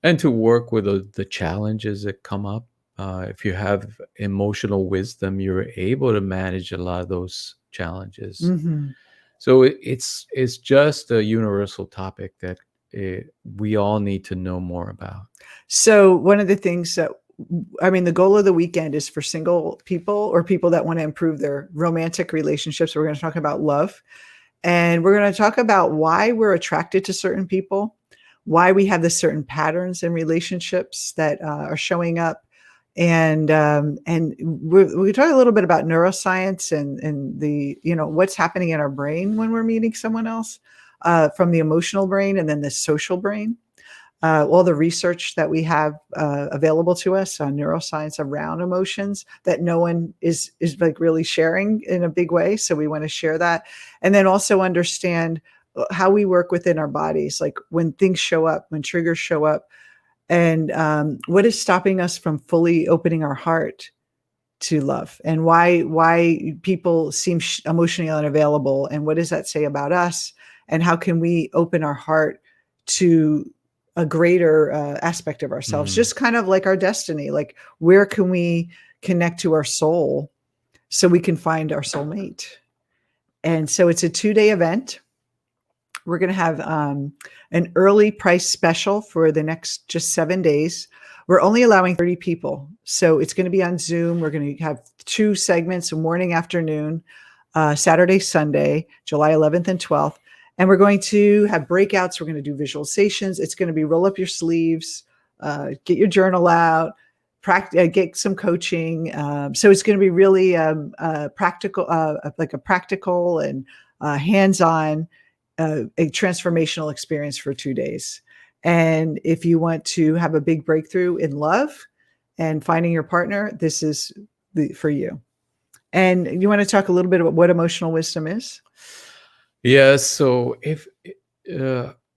and to work with the challenges that come up. If you have emotional wisdom, you're able to manage a lot of those challenges. So it's just a universal topic that we all need to know more about. So one of the things that, I mean, the goal of the weekend is for single people or people that want to improve their romantic relationships. We're going to talk about love, and we're going to talk about why we're attracted to certain people, why we have the certain patterns in relationships that are showing up. And we talk a little bit about neuroscience and the, what's happening in our brain when we're meeting someone else, from the emotional brain and then the social brain. All the research that we have available to us on neuroscience around emotions that no one is like really sharing in a big way. So we want to share that, and then also understand how we work within our bodies, like when things show up, when triggers show up, and what is stopping us from fully opening our heart to love, and why people seem emotionally unavailable, and what does that say about us, and how can we open our heart to a greater aspect of ourselves, just kind of like our destiny, like where can we connect to our soul so we can find our soulmate. And so it's a 2-day event. We're going to have an early price special for the next just 7 days. We're only allowing 30 people. So it's going to be on Zoom. We're going to have 2 segments, morning, afternoon, Saturday, Sunday, July 11th and 12th. And we're going to have breakouts. We're going to do visualizations. It's going to be roll up your sleeves, get your journal out, get some coaching. So it's going to be really practical, like a practical and hands-on, a transformational experience for 2 days. And if you want to have a big breakthrough in love and finding your partner, this is for you. And you want to talk a little bit about what emotional wisdom is? Yeah, so if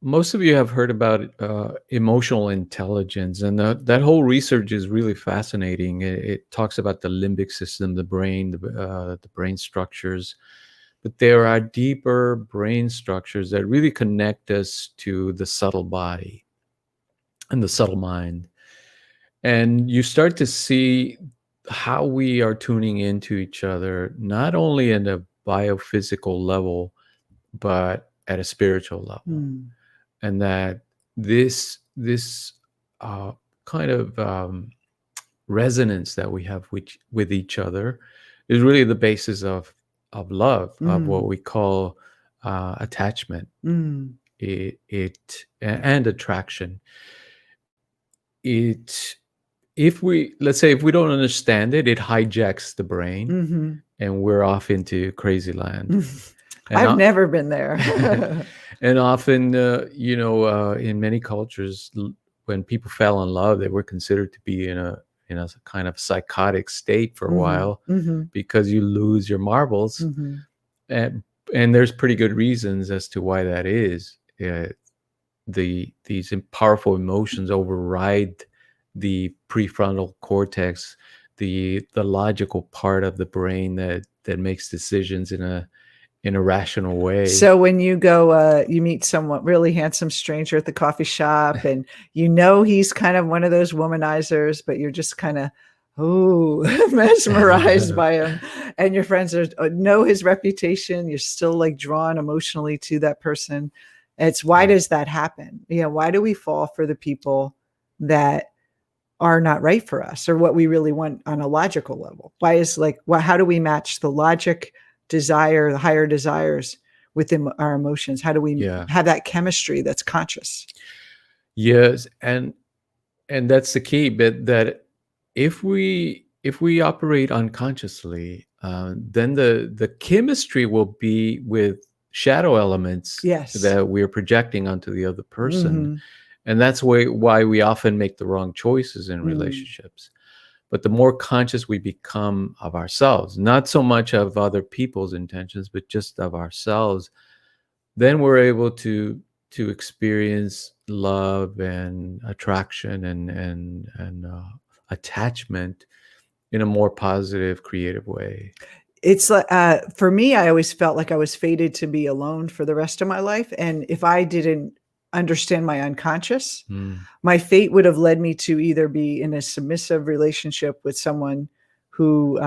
most of you have heard about emotional intelligence, and that whole research is really fascinating. It talks about the limbic system, the brain, the brain structures, but there are deeper brain structures that really connect us to the subtle body and the subtle mind. And you start to see how we are tuning into each other, not only in a biophysical level, but at a spiritual level. And that this kind of resonance that we have with each other is really the basis of love, of what we call attachment, it and attraction. If we don't understand it, it hijacks the brain, and we're off into crazy land. I've never been there. And often, in many cultures, when people fell in love, they were considered to be in a kind of psychotic state for a while, because you lose your marbles. And there's pretty good reasons as to why that is. These powerful emotions override the prefrontal cortex, the logical part of the brain that makes decisions in a rational way. So when you go, you meet someone really handsome stranger at the coffee shop, and he's kind of one of those womanizers, but you're just kind of mesmerized by him, and your friends know his reputation. You're still like drawn emotionally to that person. It's why does that happen? Why do we fall for the people that are not right for us, or what we really want on a logical level? How do we match the logic, desire, the higher desires within our emotions? How do we have that chemistry that's conscious? Yes, and that's the key. But that if we operate unconsciously, then the chemistry will be with shadow elements that we're projecting onto the other person. And that's why we often make the wrong choices in relationships. But the more conscious we become of ourselves, not so much of other people's intentions, but just of ourselves, then we're able to experience love and attraction and attachment in a more positive, creative way. It's like, for me, I always felt like I was fated to be alone for the rest of my life. And if I didn't understand my unconscious, my fate would have led me to either be in a submissive relationship with someone who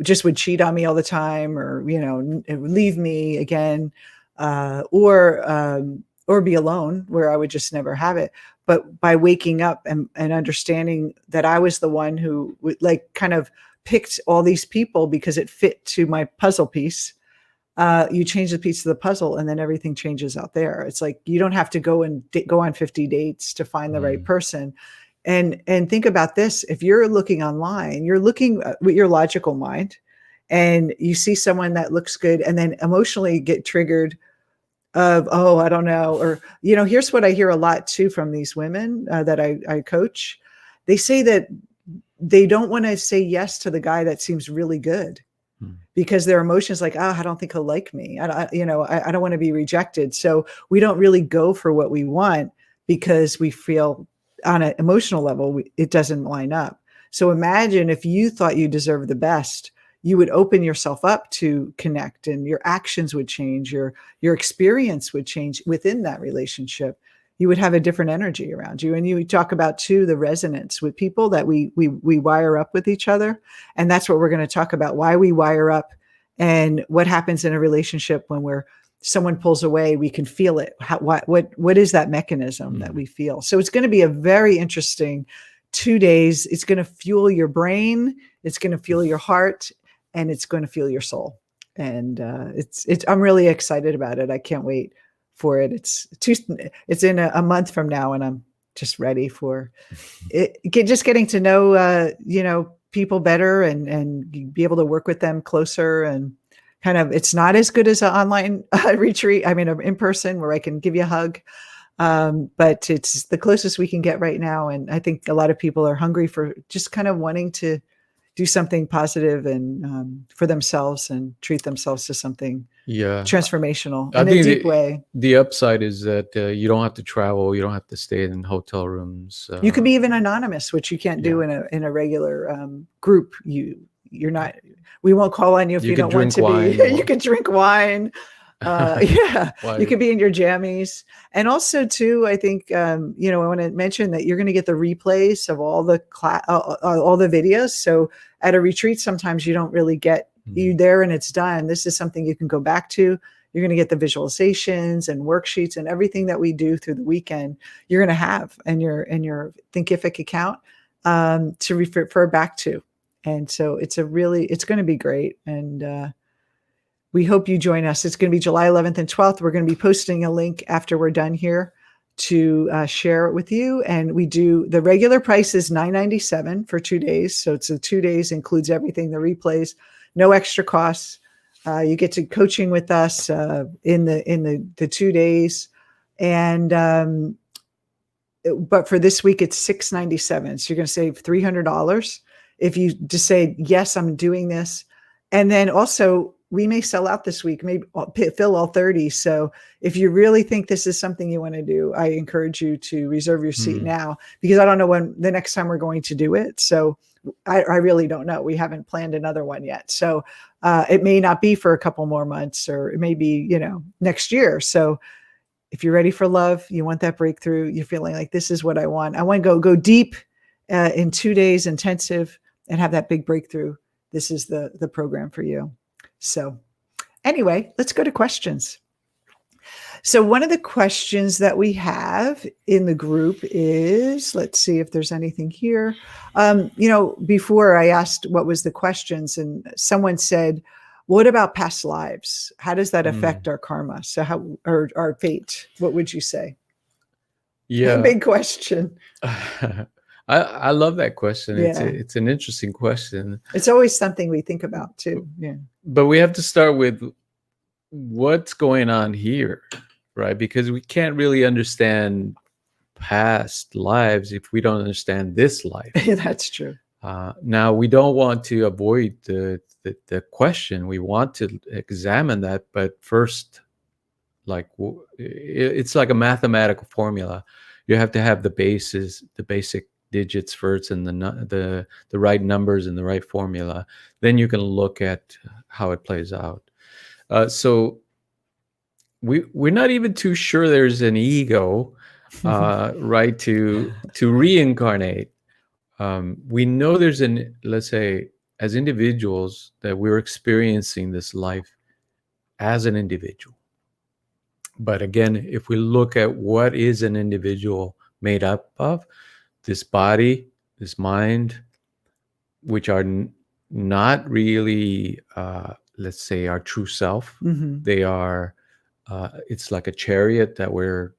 just would cheat on me all the time, or leave me again, or or be alone where I would just never have it. But by waking up and understanding that I was the one who would like kind of picked all these people because it fit to my puzzle piece. You change the piece of the puzzle and then everything changes out there. It's like, you don't have to go and go on 50 dates to find the right person. And think about this. If you're looking online, you're looking with your logical mind and you see someone that looks good and then emotionally get triggered of, oh, I don't know. Or, here's what I hear a lot too from these women that I coach. They say that they don't want to say yes to the guy that seems really good because their emotions like, oh, I don't think he'll like me. I don't want to be rejected. So we don't really go for what we want because we feel on an emotional level, it doesn't line up. So imagine if you thought you deserved the best, you would open yourself up to connect and your actions would change, your experience would change within that relationship. You would have a different energy around you. And you talk about too, the resonance with people that we wire up with each other. And that's what we're going to talk about, why we wire up and what happens in a relationship when someone pulls away, we can feel it. What is that mechanism that we feel? So it's going to be a very interesting 2 days. It's going to fuel your brain. It's going to fuel your heart and it's going to fuel your soul. And I'm really excited about it. I can't wait for it. It's in a month from now and I'm just ready for it. Just getting to know, people better and be able to work with them closer and kind of, it's not as good as an online retreat. I mean, in person where I can give you a hug. But it's the closest we can get right now. And I think a lot of people are hungry for just kind of wanting to do something positive and for themselves and treat themselves to something transformational in a deep way. The upside is that you don't have to travel. You don't have to stay in hotel rooms. You can be even anonymous, which you can't do in a regular group. You're not. We won't call on you if you don't want to be. You can drink wine. You could be in your jammies. And also too, I think, I want to mention that you're going to get the replays of all the videos. So at a retreat, sometimes you don't really get you there and it's done. This is something you can go back to. You're going to get the visualizations and worksheets and everything that we do through the weekend. You're going to have in your Thinkific account to refer back to. And so it's going to be great. And, we hope you join us. It's going to be July 11th and 12th. We're going to be posting a link after we're done here to share it with you. And the regular price is $9.97 for 2 days. So it's the 2 days, includes everything, the replays, no extra costs. You get to coaching with us in the 2 days. And but for this week, it's $697. So you're going to save $300 if you just say, yes, I'm doing this. And then also, we may sell out this week, maybe fill all 30. So if you really think this is something you want to do, I encourage you to reserve your seat now, because I don't know when the next time we're going to do it. So I really don't know. We haven't planned another one yet. So it may not be for a couple more months, or it may be, next year. So if you're ready for love, you want that breakthrough, you're feeling like this is what I want. I want to go deep in 2 days intensive and have that big breakthrough. This is the program for you. So anyway, let's go to questions. So one of the questions that we have in the group is, let's see if there's anything here. Before I asked what was the questions, and someone said, what about past lives? How does that affect our karma? So or our fate? What would you say? Yeah. Big question. I love that question. Yeah. It's an interesting question. It's always something we think about too. Yeah. But we have to start with what's going on here, right? Because we can't really understand past lives if we don't understand this life. Yeah, that's true. Now, we don't want to avoid the question. We want to examine that. But first, it's like a mathematical formula. You have to have the basic digits first, and the right numbers and the right formula. Then you can look at how it plays out. So we're not even too sure there's an ego, right? To reincarnate. We know there's let's say, as individuals, that we're experiencing this life as an individual. But again, if we look at what is an individual made up of, this body, this mind, which are not really, let's say, our true self. Mm-hmm. They are, it's like a chariot that we're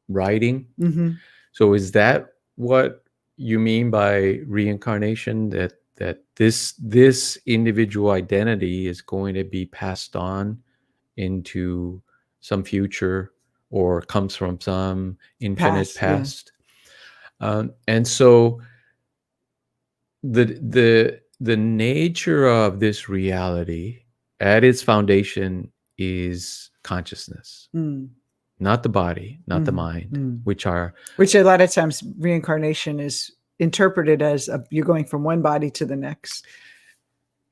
riding. Mm-hmm. So is that what you mean by reincarnation? That this individual identity is going to be passed on into some future, or comes from some infinite past? And so the nature of this reality at its foundation is consciousness, not the body, not the mind, which a lot of times reincarnation is interpreted as you're going from one body to the next,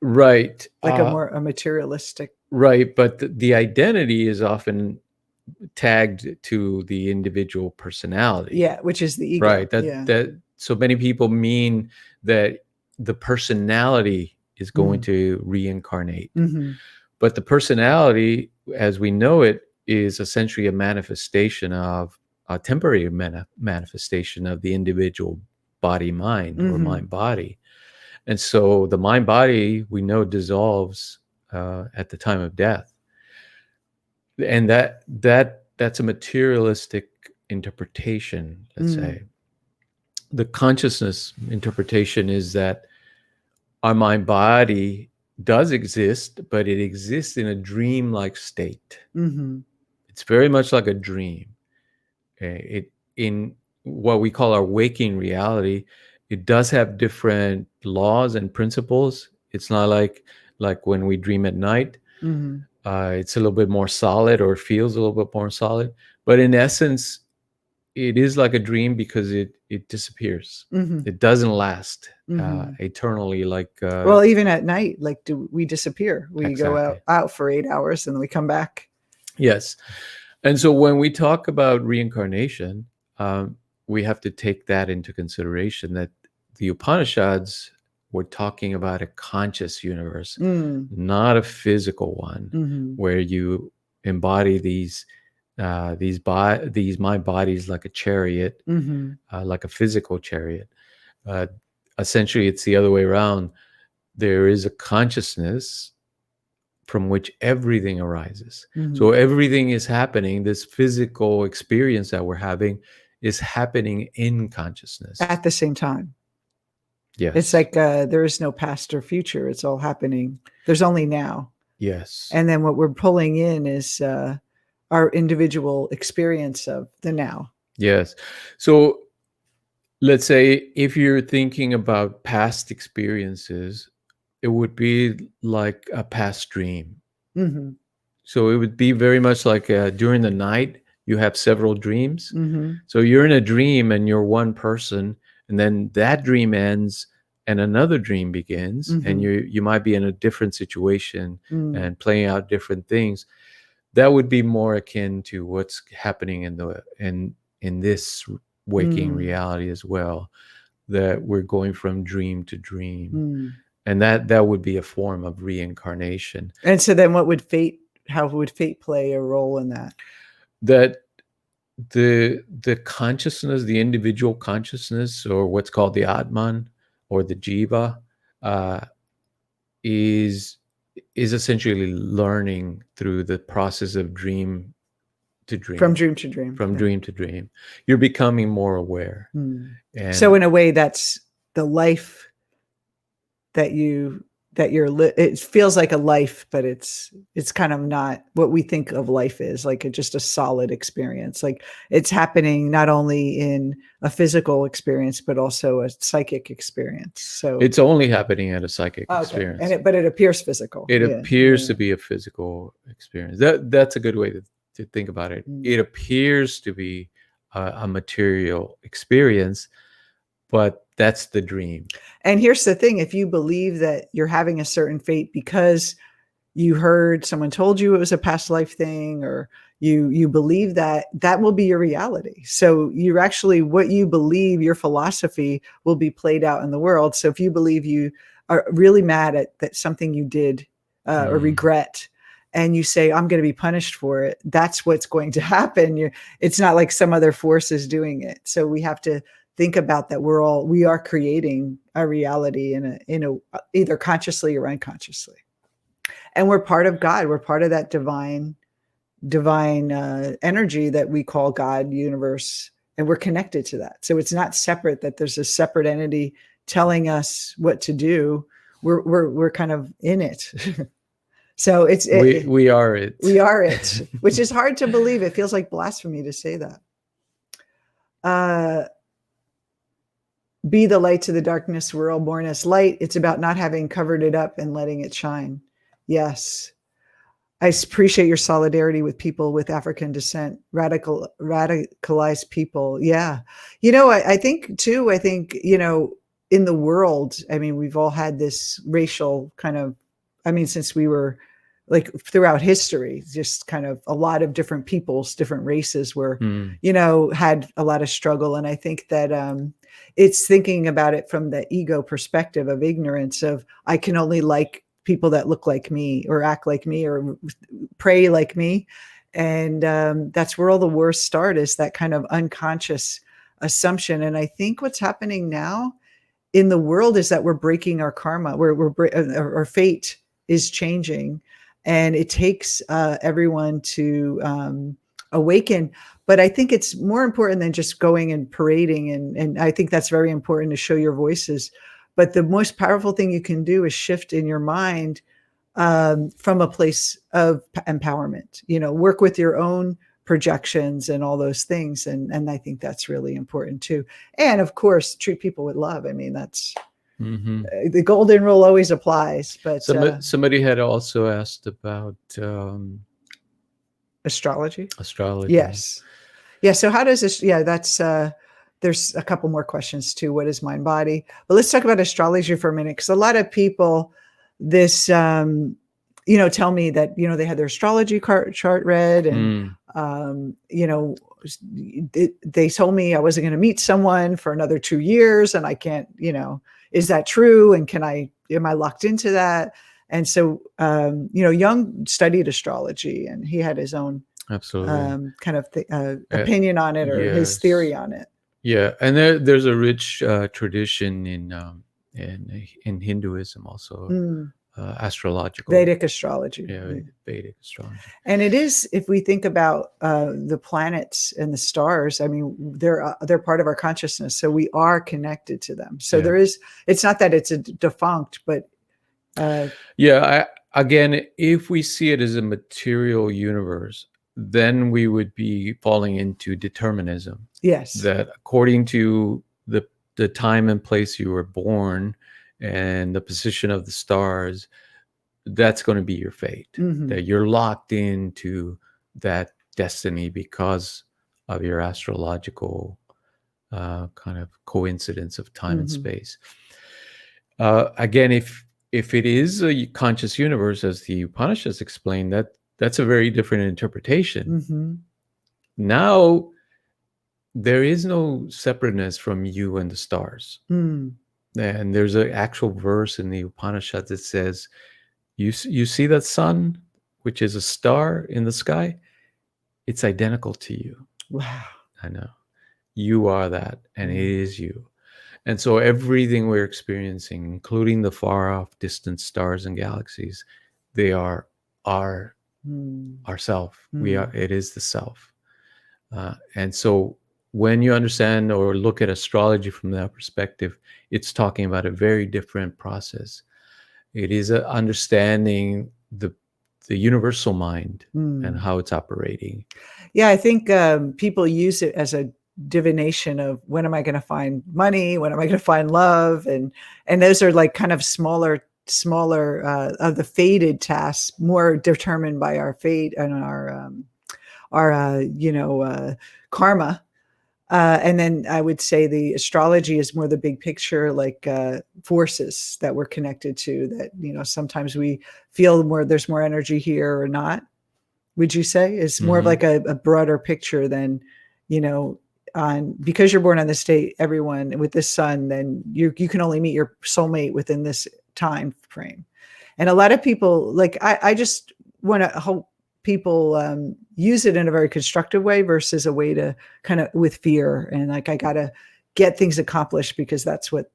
right, like a materialistic, right. But the identity is often tagged to the individual personality, which is the ego, right? That so many people mean that the personality is going to reincarnate. But the personality, as we know it, is essentially a manifestation of a temporary manifestation of the individual body mind, or mind body. And so the mind body, we know, dissolves at the time of death. And that's a materialistic interpretation, let's say. The consciousness interpretation is that our mind body does exist, but it exists in a dream-like state. It's very much like a dream. It, in what we call our waking reality, it does have different laws and principles. It's not like when we dream at night. It's a little bit more solid, or feels a little bit more solid. But in essence, it is like a dream because it disappears. It doesn't last eternally. Like well, even at night, like, do we disappear? We Exactly. go out for 8 hours and then we come back. Yes. And so when we talk about reincarnation, we have to take that into consideration, that the Upanishads were talking about a conscious universe, not a physical one, where you embody these mind bodies like a chariot, like a physical chariot. Essentially, it's the other way around. There is a consciousness from which everything arises. So everything is happening. This physical experience that we're having is happening in consciousness at the same time. Yes. It's like there is no past or future. It's all happening. There's only now. Yes. And then what we're pulling in is our individual experience of the now. Yes. So let's say if you're thinking about past experiences, it would be like a past dream. So it would be very much like during the night, you have several dreams. So you're in a dream and you're one person, and then that dream ends and another dream begins, and you might be in a different situation and playing out different things. That would be more akin to what's happening in this waking reality as well, that we're going from dream to dream. And that would be a form of reincarnation. And so then how would fate play a role in that? That the consciousness, the individual consciousness, or what's called the Atman or the Jiva, is essentially learning through the process of dream to dream. From dream to dream. From dream to dream. You're becoming more aware. And so in a way, that's the life that it feels like a life, but it's kind of not what we think of life is, like just a solid experience. Like it's happening not only in a physical experience, but also a psychic experience. So it's only happening at a psychic experience. But it appears physical. It appears to be a physical experience. That's a good way to think about it. It appears to be a material experience, but that's the dream. And here's the thing. If you believe that you're having a certain fate because you heard someone told you it was a past life thing, or you believe that will be your reality. So you're actually, what you believe, your philosophy will be played out in the world. So if you believe you are really mad at that something you did or regret, and you say, I'm going to be punished for it, that's what's going to happen. It's not like some other force is doing it. So we have to think about that. We are creating a reality in a either consciously or unconsciously. And we're part of God. We're part of that divine energy that we call God, universe, and we're connected to that. So it's not separate, that there's a separate entity telling us what to do. We're kind of in it. So we are it. We are it, which is hard to believe. It feels like blasphemy to say that. Be the light to the darkness. We're all born as light. It's about not having covered it up and letting it shine. Yes. I appreciate your solidarity with people with African descent, radicalized people. Yeah. I think too, in the world, we've all had this racial kind of, since we were like throughout history, just kind of a lot of different peoples, different races were, had a lot of struggle. And I think that it's thinking about it from the ego perspective of ignorance of, I can only like people that look like me or act like me or pray like me. And that's where all the wars start, is that kind of unconscious assumption. And I think what's happening now in the world is that we're breaking our karma, our fate is changing, and it takes everyone to awaken. But I think it's more important than just going and parading. And I think that's very important to show your voices. But the most powerful thing you can do is shift in your mind from a place of empowerment, work with your own projections and all those things. And I think that's really important too. And of course, treat people with love. That's the golden rule always applies. But somebody had also asked about astrology. Yes. Yeah. So how does this, that's, there's a couple more questions too. What is mind body? But let's talk about astrology for a minute. Cause a lot of people, tell me that, they had their astrology chart read and, they told me I wasn't going to meet someone for another 2 years and I can't, is that true? And am I locked into that? And so, Jung studied astrology and he had his own absolutely kind of opinion on it, or his theory on it. Yeah. And there's a rich tradition in Hinduism also. Astrological Vedic astrology. Vedic astrology. And it is, if we think about the planets and the stars, they're part of our consciousness, so we are connected to them. So there is, it's not that it's a defunct, but again, if we see it as a material universe, then we would be falling into determinism. Yes. That according to the time and place you were born and the position of the stars, that's going to be your fate. That you're locked into that destiny because of your astrological kind of coincidence of time and space. Again, if it is a conscious universe, as the Upanishads explain, that's a very different interpretation. Now, there is no separateness from you and the stars. And there's an actual verse in the Upanishads that says, you see that sun, which is a star in the sky? It's identical to you. Wow. I know. You are that, and it is you. And so everything we're experiencing, including the far off distant stars and galaxies, they are our self. It is the self. And so when you understand or look at astrology from that perspective, it's talking about a very different process. It is understanding the universal mind and how it's operating. Yeah, I think people use it as a divination of, when am I going to find money? When am I going to find love? And those are like kind of smaller of the fated tasks, more determined by our fate and our karma. And then I would say the astrology is more the big picture, like forces that we're connected to, that, sometimes we feel there's more energy here or not. Would you say it's more of like a broader picture than, because you're born on this date, everyone with this sun, then you can only meet your soulmate within this time frame. And a lot of people, like I just want to help people use it in a very constructive way versus a way to kind of with fear and like I got to get things accomplished because that's what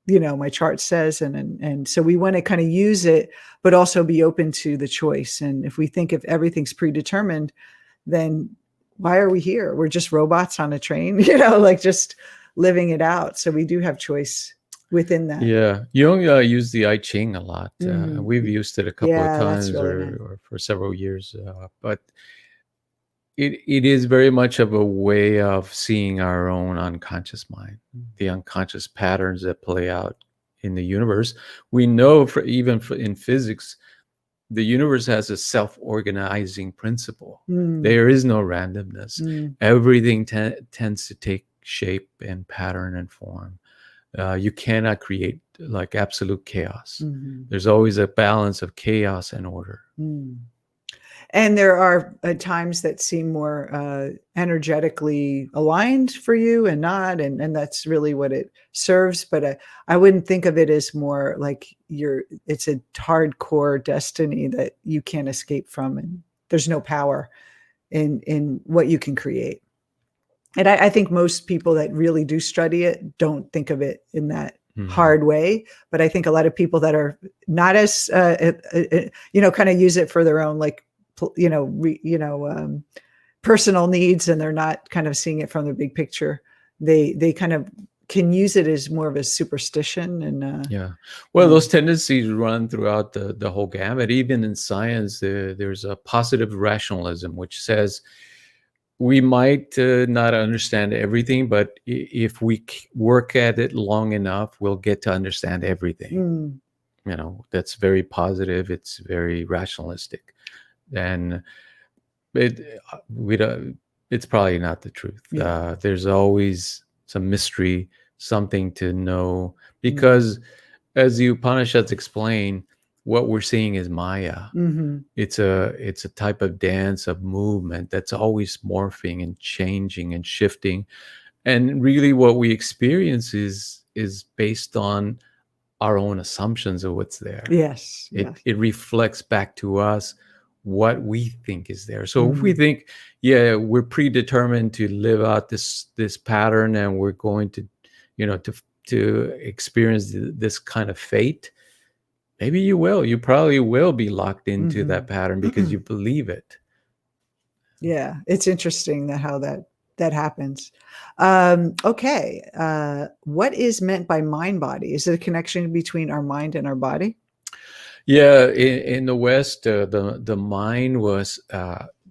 my chart says, and so we want to kind of use it, but also be open to the choice. And if everything's predetermined, then why are we here? We're just robots on a train, like just living it out. So we do have choice within that. Yeah, Jung used the I Ching a lot. We've used it a couple of times or for several years, but it is very much of a way of seeing our own unconscious mind, the unconscious patterns that play out in the universe. We know in physics, the universe has a self-organizing principle. There is no randomness. Everything tends to take shape and pattern and form. You cannot create like absolute chaos. There's always a balance of chaos and order. And there are times that seem more energetically aligned for you and not, and that's really what it serves. But I wouldn't think of it as more like it's a hardcore destiny that you can't escape from, and there's no power in what you can create. And I think most people that really do study it don't think of it in that hard way. But I think a lot of people that are not as, kind of use it for their own, like, personal needs, and they're not kind of seeing it from the big picture. They kind of can use it as more of a superstition. And those tendencies run throughout the whole gamut. Even in science, there's a positive rationalism, which says we might not understand everything, but if we work at it long enough, we'll get to understand everything. That's very positive. It's very rationalistic. And it's probably not the truth. There's always some mystery, something to know, because as the Upanishads explain, what we're seeing is Maya. It's a type of dance of movement that's always morphing and changing and shifting. And really what we experience is based on our own assumptions of what's there. Yes. It reflects back to us what we think is there. So if we think, we're predetermined to live out this pattern, and we're going to, to experience this kind of fate, maybe you probably will be locked into that pattern because you believe it. Yeah, it's interesting how that happens. Okay. What is meant by mind body? Is it a connection between our mind and our body? Yeah, in the West, the mind was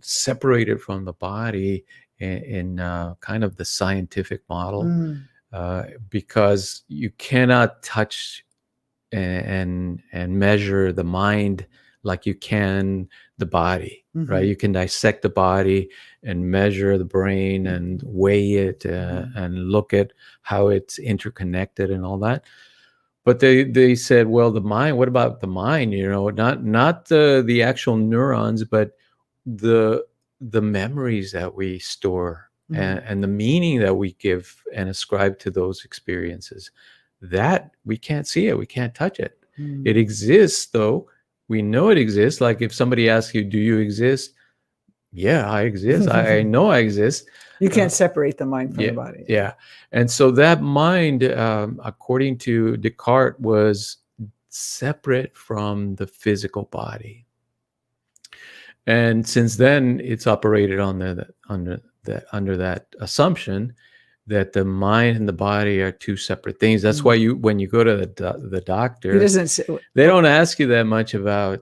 separated from the body in kind of the scientific model, because you cannot touch and measure the mind like you can the body, right? You can dissect the body and measure the brain and weigh it and look at how it's interconnected and all that. But they said, well, the mind, what about the mind? Not the actual neurons, but the memories that we store and the meaning that we give and ascribe to those experiences. That we can't see it, we can't touch it. It exists, though. We know it exists. Like if somebody asks you, do you exist? Yeah, I exist. I know I exist. You can't separate the mind from the body. Yeah. And so that mind, according to Descartes, was separate from the physical body. And since then, it's operated under that assumption that the mind and the body are two separate things. That's why when you go to the doctor, they don't ask you that much about,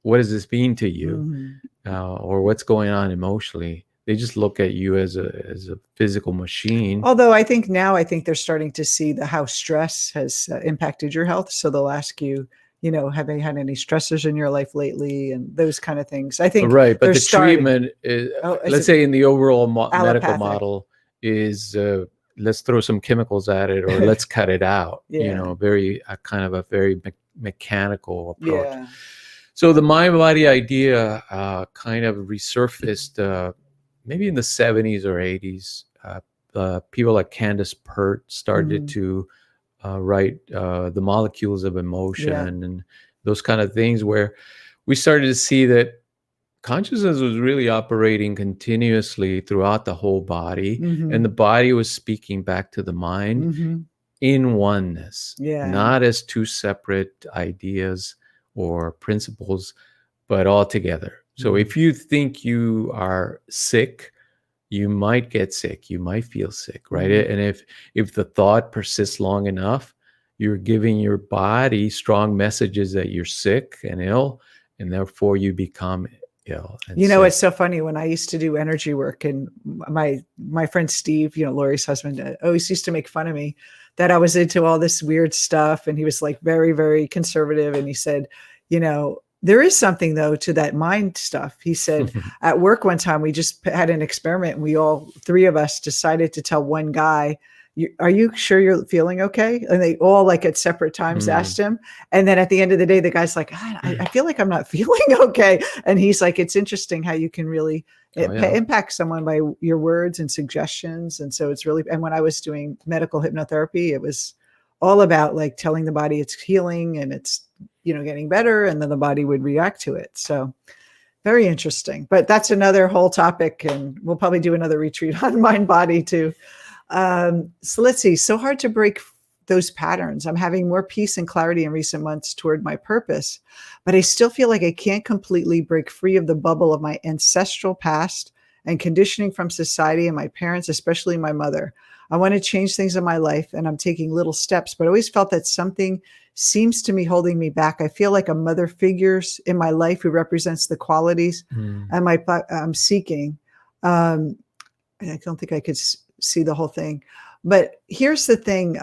what does this mean to you, or what's going on emotionally. They just look at you as a physical machine. Although I think they're starting to see how stress has impacted your health. So they'll ask you, have they had any stressors in your life lately, and those kind of things. I think right, but the treatment is, let's say in the overall medical model, is let's throw some chemicals at it, or let's cut it out. Very kind of a very mechanical approach. Yeah. So the mind-body idea kind of resurfaced maybe in the 70s or 80s. People like Candace Pert started to write The Molecules of Emotion and those kind of things, where we started to see that consciousness was really operating continuously throughout the whole body, and the body was speaking back to the mind in oneness, not as two separate ideas or principles, but all together. So if you think you are sick, you might get sick, you might feel sick, right? And if the thought persists long enough, you're giving your body strong messages that you're sick and ill, and therefore you become ill. And you know, it's so funny. When I used to do energy work, and my friend Steve, you know, Lori's husband, always used to make fun of me that I was into all this weird stuff. And he was like very, very conservative. And he said, you know, there is something though to that mind stuff. He said at work one time, we just had an experiment, and we all three of us decided to tell one guy, are you sure you're feeling okay? And they all, like, at separate times asked him. And then at the end of the day, the guy's like, I feel like I'm not feeling okay. And he's like, it's interesting how you can really impact someone by your words and suggestions. And so it's really, and when I was doing medical hypnotherapy, it was all about like telling the body it's healing and it's, you know, getting better, and then the body would react to it. So very interesting, but that's another whole topic, and we'll probably do another retreat on mind body too. So let's see, so hard to break those patterns. I'm having more peace and clarity in recent months toward my purpose, but I still feel like I can't completely break free of the bubble of my ancestral past and conditioning from society and my parents, especially my mother. I want to change things in my life, and I'm taking little steps, but I always felt that something seems to me holding me back. I feel like a mother figures in my life who represents the qualities I'm seeking. I don't think I could see the whole thing, but here's the thing.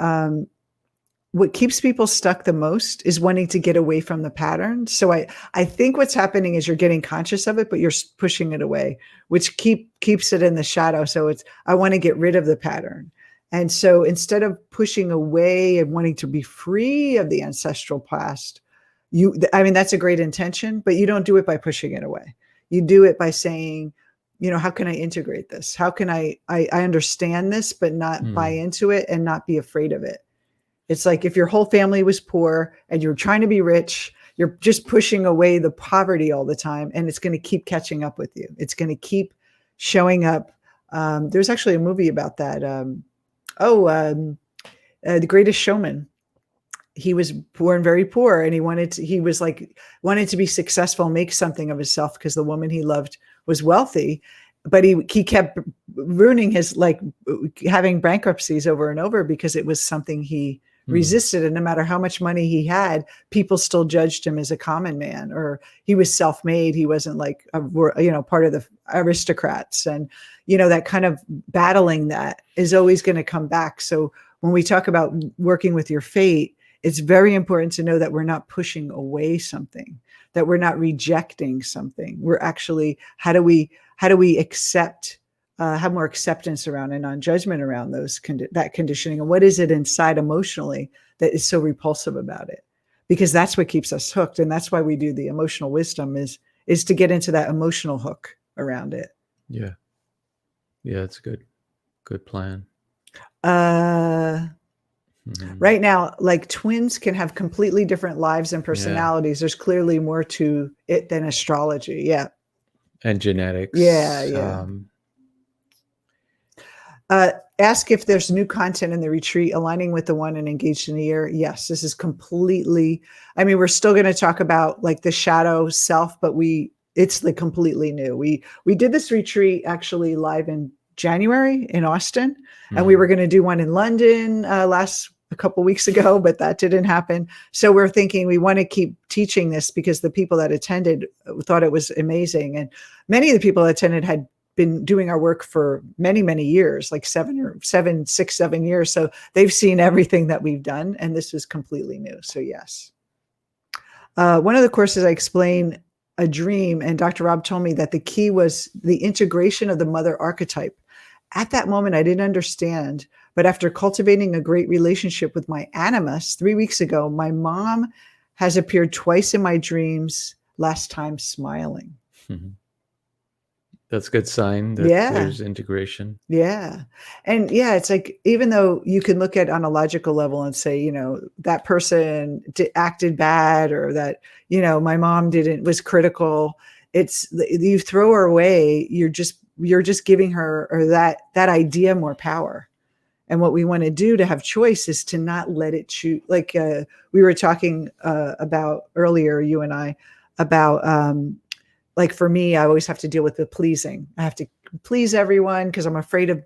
What keeps people stuck the most is wanting to get away from the pattern. So I think what's happening is you're getting conscious of it, but you're pushing it away, which keeps it in the shadow. So I want to get rid of the pattern. And so instead of pushing away and wanting to be free of the ancestral past, that's a great intention, but you don't do it by pushing it away. You do it by saying, you know, how can I integrate this? How can I understand this, but not buy into it and not be afraid of it? It's like if your whole family was poor and you're trying to be rich, you're just pushing away the poverty all the time, and it's going to keep catching up with you. It's going to keep showing up. There's actually a movie about that. The Greatest Showman. He was born very poor, and he wanted to be successful, make something of himself, because the woman he loved was wealthy, but he kept ruining his, like, having bankruptcies over and over because it was something he resisted. And no matter how much money he had, people still judged him as a common man, or he was self-made. He wasn't like part of the aristocrats. And, you know, that kind of battling that is always going to come back. So when we talk about working with your fate, it's very important to know that we're not pushing away something, that we're not rejecting something. We're actually, how do we accept, have more acceptance around and non-judgment around that conditioning, and what is it inside emotionally that is so repulsive about it? Because that's what keeps us hooked, and that's why we do the emotional wisdom is to get into that emotional hook around it. Yeah, it's a good plan. Right now, like, twins can have completely different lives and personalities. There's clearly more to it than astrology. Yeah. And genetics. Yeah. Ask if there's new content in the retreat aligning with the one and engaged in the year. Yes, this is completely, we're still going to talk about like the shadow self, but it's like completely new. We did this retreat actually live in January in Austin, and we were going to do one in London a couple weeks ago, but that didn't happen. So we're thinking we want to keep teaching this because the people that attended thought it was amazing. And many of the people that attended had been doing our work for many, many years, like 7 years. So they've seen everything that we've done, and this was completely new. So yes. One of the courses I explain a dream, and Dr. Rob told me that the key was the integration of the mother archetype. At that moment, I didn't understand, but after cultivating a great relationship with my animus 3 weeks ago, my mom has appeared twice in my dreams, last time smiling. That's a good sign that Yeah. there's integration. Yeah. And yeah, it's like, even though you can look at on a logical level and say, that person acted bad, or that, my mom was critical. You throw her away. You're just giving her, or that idea, more power. And what we want to do to have choice is to not let it choose. Like we were talking about earlier, you and I, about like for me, I always have to deal with the pleasing. I have to please everyone because I'm afraid of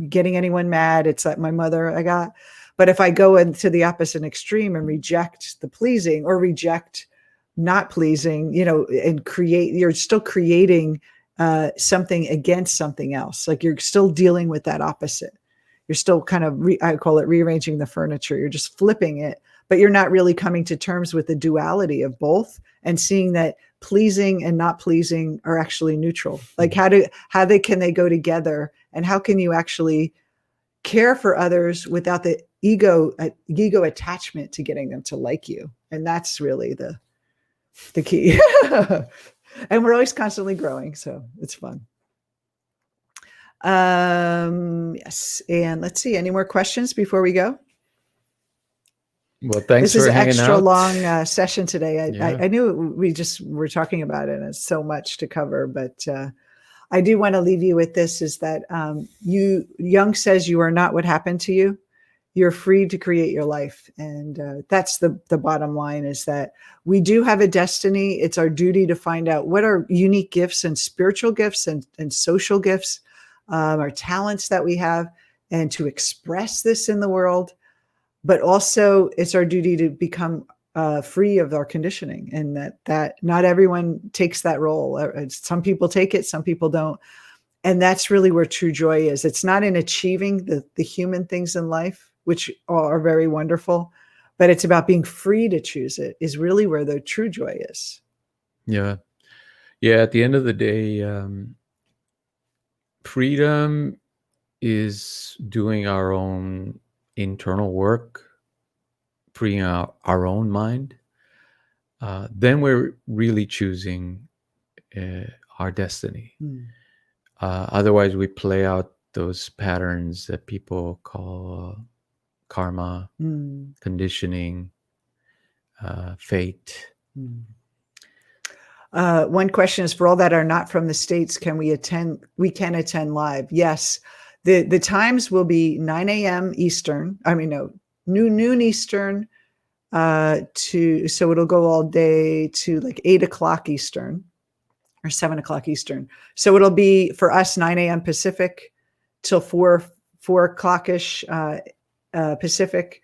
getting anyone mad. It's like my mother I got. But if I go into the opposite extreme and reject the pleasing, or reject not pleasing, and you're still creating something against something else. Like you're still dealing with that opposite. You're still kind of, I call it rearranging the furniture. You're just flipping it, but you're not really coming to terms with the duality of both, and seeing that pleasing and not pleasing are actually neutral. Like can they go together, and how can you actually care for others without the ego attachment to getting them to like you? And that's really the key. And we're always constantly growing, so it's fun. Yes. And let's see, any more questions before we go? Well, thanks This for is an hanging extra out. long session today. Yeah. I knew we just were talking about it, and it's so much to cover, but I do want to leave you with this, is that Jung says you are not what happened to you. You're free to create your life. And that's the bottom line, is that we do have a destiny. It's our duty to find out what are unique gifts and spiritual gifts and social gifts, our talents that we have, and to express this in the world. But also it's our duty to become free of our conditioning, and that not everyone takes that role. Some people take it, some people don't. And that's really where true joy is. It's not in achieving the human things in life, which are very wonderful, but it's about being free to choose it, is really where the true joy is. Yeah. Yeah. At the end of the day, freedom is doing our own internal work, freeing our own mind. Then we're really choosing our destiny. Otherwise, we play out those patterns that people call karma, conditioning, fate. One question is, for all that are not from the States, can we attend? We can attend live. Yes. The times will be 9 a.m. Eastern. Noon Eastern, so it'll go all day to like 8 o'clock Eastern or 7 o'clock Eastern. So it'll be for us 9 a.m. Pacific till 4 o'clock-ish Pacific.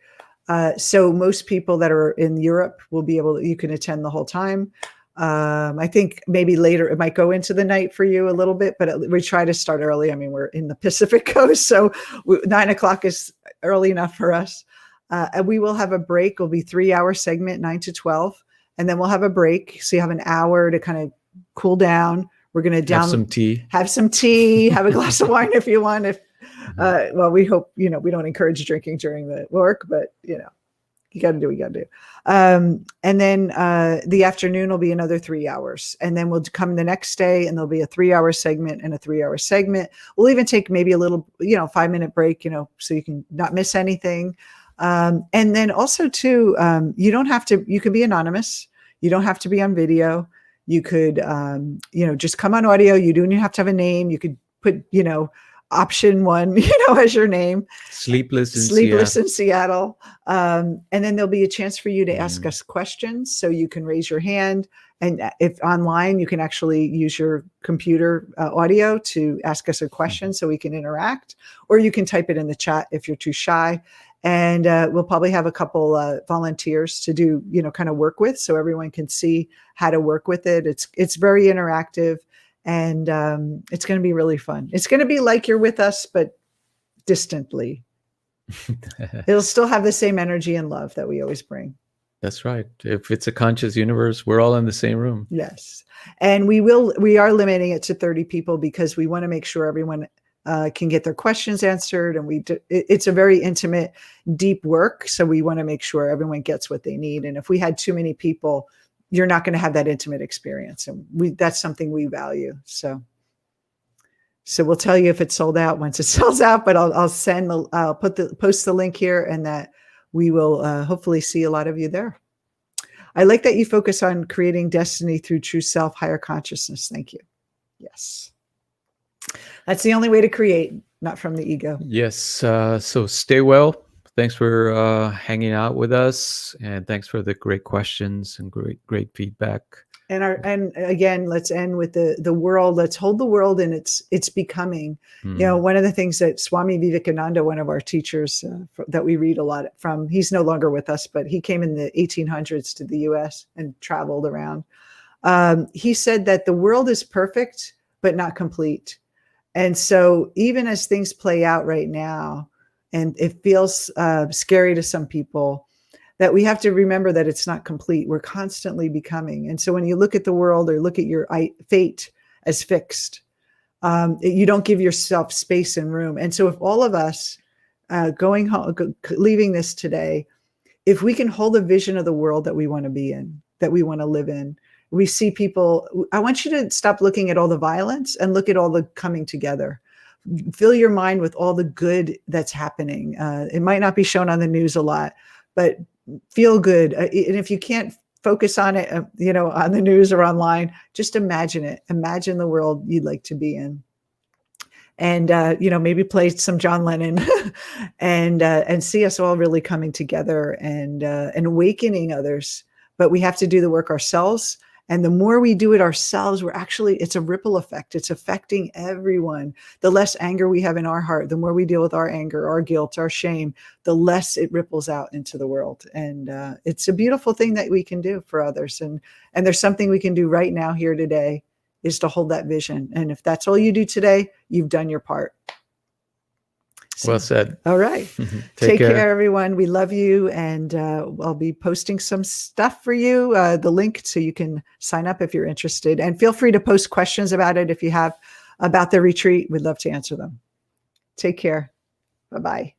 So most people that are in Europe will be you can attend the whole time. I think maybe later it might go into the night for you a little bit, but we try to start early. We're in the Pacific Coast, so 9 o'clock is early enough for us. And we will have a break. It'll be 3-hour segment, 9 to 12. And then we'll have a break. So you have an hour to kind of cool down. We're going to have some tea, have a glass of wine if you want. Well, we hope, we don't encourage drinking during the work, but you got to do what you got to do. And then the afternoon will be another 3 hours. And then we'll come the next day, and there'll be a 3-hour segment and a 3-hour segment. We'll even take maybe a little, 5-minute break, so you can not miss anything. And then also too, you don't have to, you can be anonymous. You don't have to be on video. You could, just come on audio. You don't even have to have a name. You could put, option 1, as your name. Sleepless in Seattle. And then there'll be a chance for you to ask us questions. So you can raise your hand, and if online, you can actually use your computer audio to ask us a question so we can interact, or you can type it in the chat if you're too shy. And we'll probably have a couple volunteers to do, kind of work with, so everyone can see how to work with it. It's very interactive. And it's going to be really fun. It's going to be like you're with us, but distantly. It'll still have the same energy and love that we always bring. That's right. If it's a conscious universe, we're all in the same room. Yes. And we are limiting it to 30 people because we want to make sure everyone can get their questions answered. And it's a very intimate, deep work. So we want to make sure everyone gets what they need. And if we had too many people, you're not going to have that intimate experience. And that's something we value. So So we'll tell you if it's sold out once it sells out, but I'll post the link here, and that we will hopefully see a lot of you there. I like that you focus on creating destiny through true self, higher consciousness. Thank you. Yes. That's the only way to create, not from the ego. Yes. So stay well. Thanks for hanging out with us, and thanks for the great questions and great feedback. And again, let's end with the world. Let's hold the world in its becoming. One of the things that Swami Vivekananda, one of our teachers that we read a lot from, he's no longer with us, but he came in the 1800s to the US and traveled around. He said that the world is perfect, but not complete. And so even as things play out right now, and it feels scary to some people, that we have to remember that it's not complete. We're constantly becoming. And so when you look at the world or look at your fate as fixed, you don't give yourself space and room. And so if all of us going home, leaving this today, if we can hold a vision of the world that we want to be in, that we want to live in, we see people, I want you to stop looking at all the violence and look at all the coming together. Fill your mind with all the good that's happening. It might not be shown on the news a lot, but feel good. And if you can't focus on it, on the news or online, just imagine it. Imagine the world you'd like to be in. And, maybe play some John Lennon and see us all really coming together and awakening others. But we have to do the work ourselves. And the more we do it ourselves, it's a ripple effect. It's affecting everyone. The less anger we have in our heart, the more we deal with our anger, our guilt, our shame, the less it ripples out into the world. And it's a beautiful thing that we can do for others. And there's something we can do right now here today, is to hold that vision. And if that's all you do today, you've done your part. Well said. All right. Take care, everyone. We love you. And I'll be posting some stuff for you, the link so you can sign up if you're interested. And feel free to post questions about it if you have, about the retreat. We'd love to answer them. Take care. Bye-bye.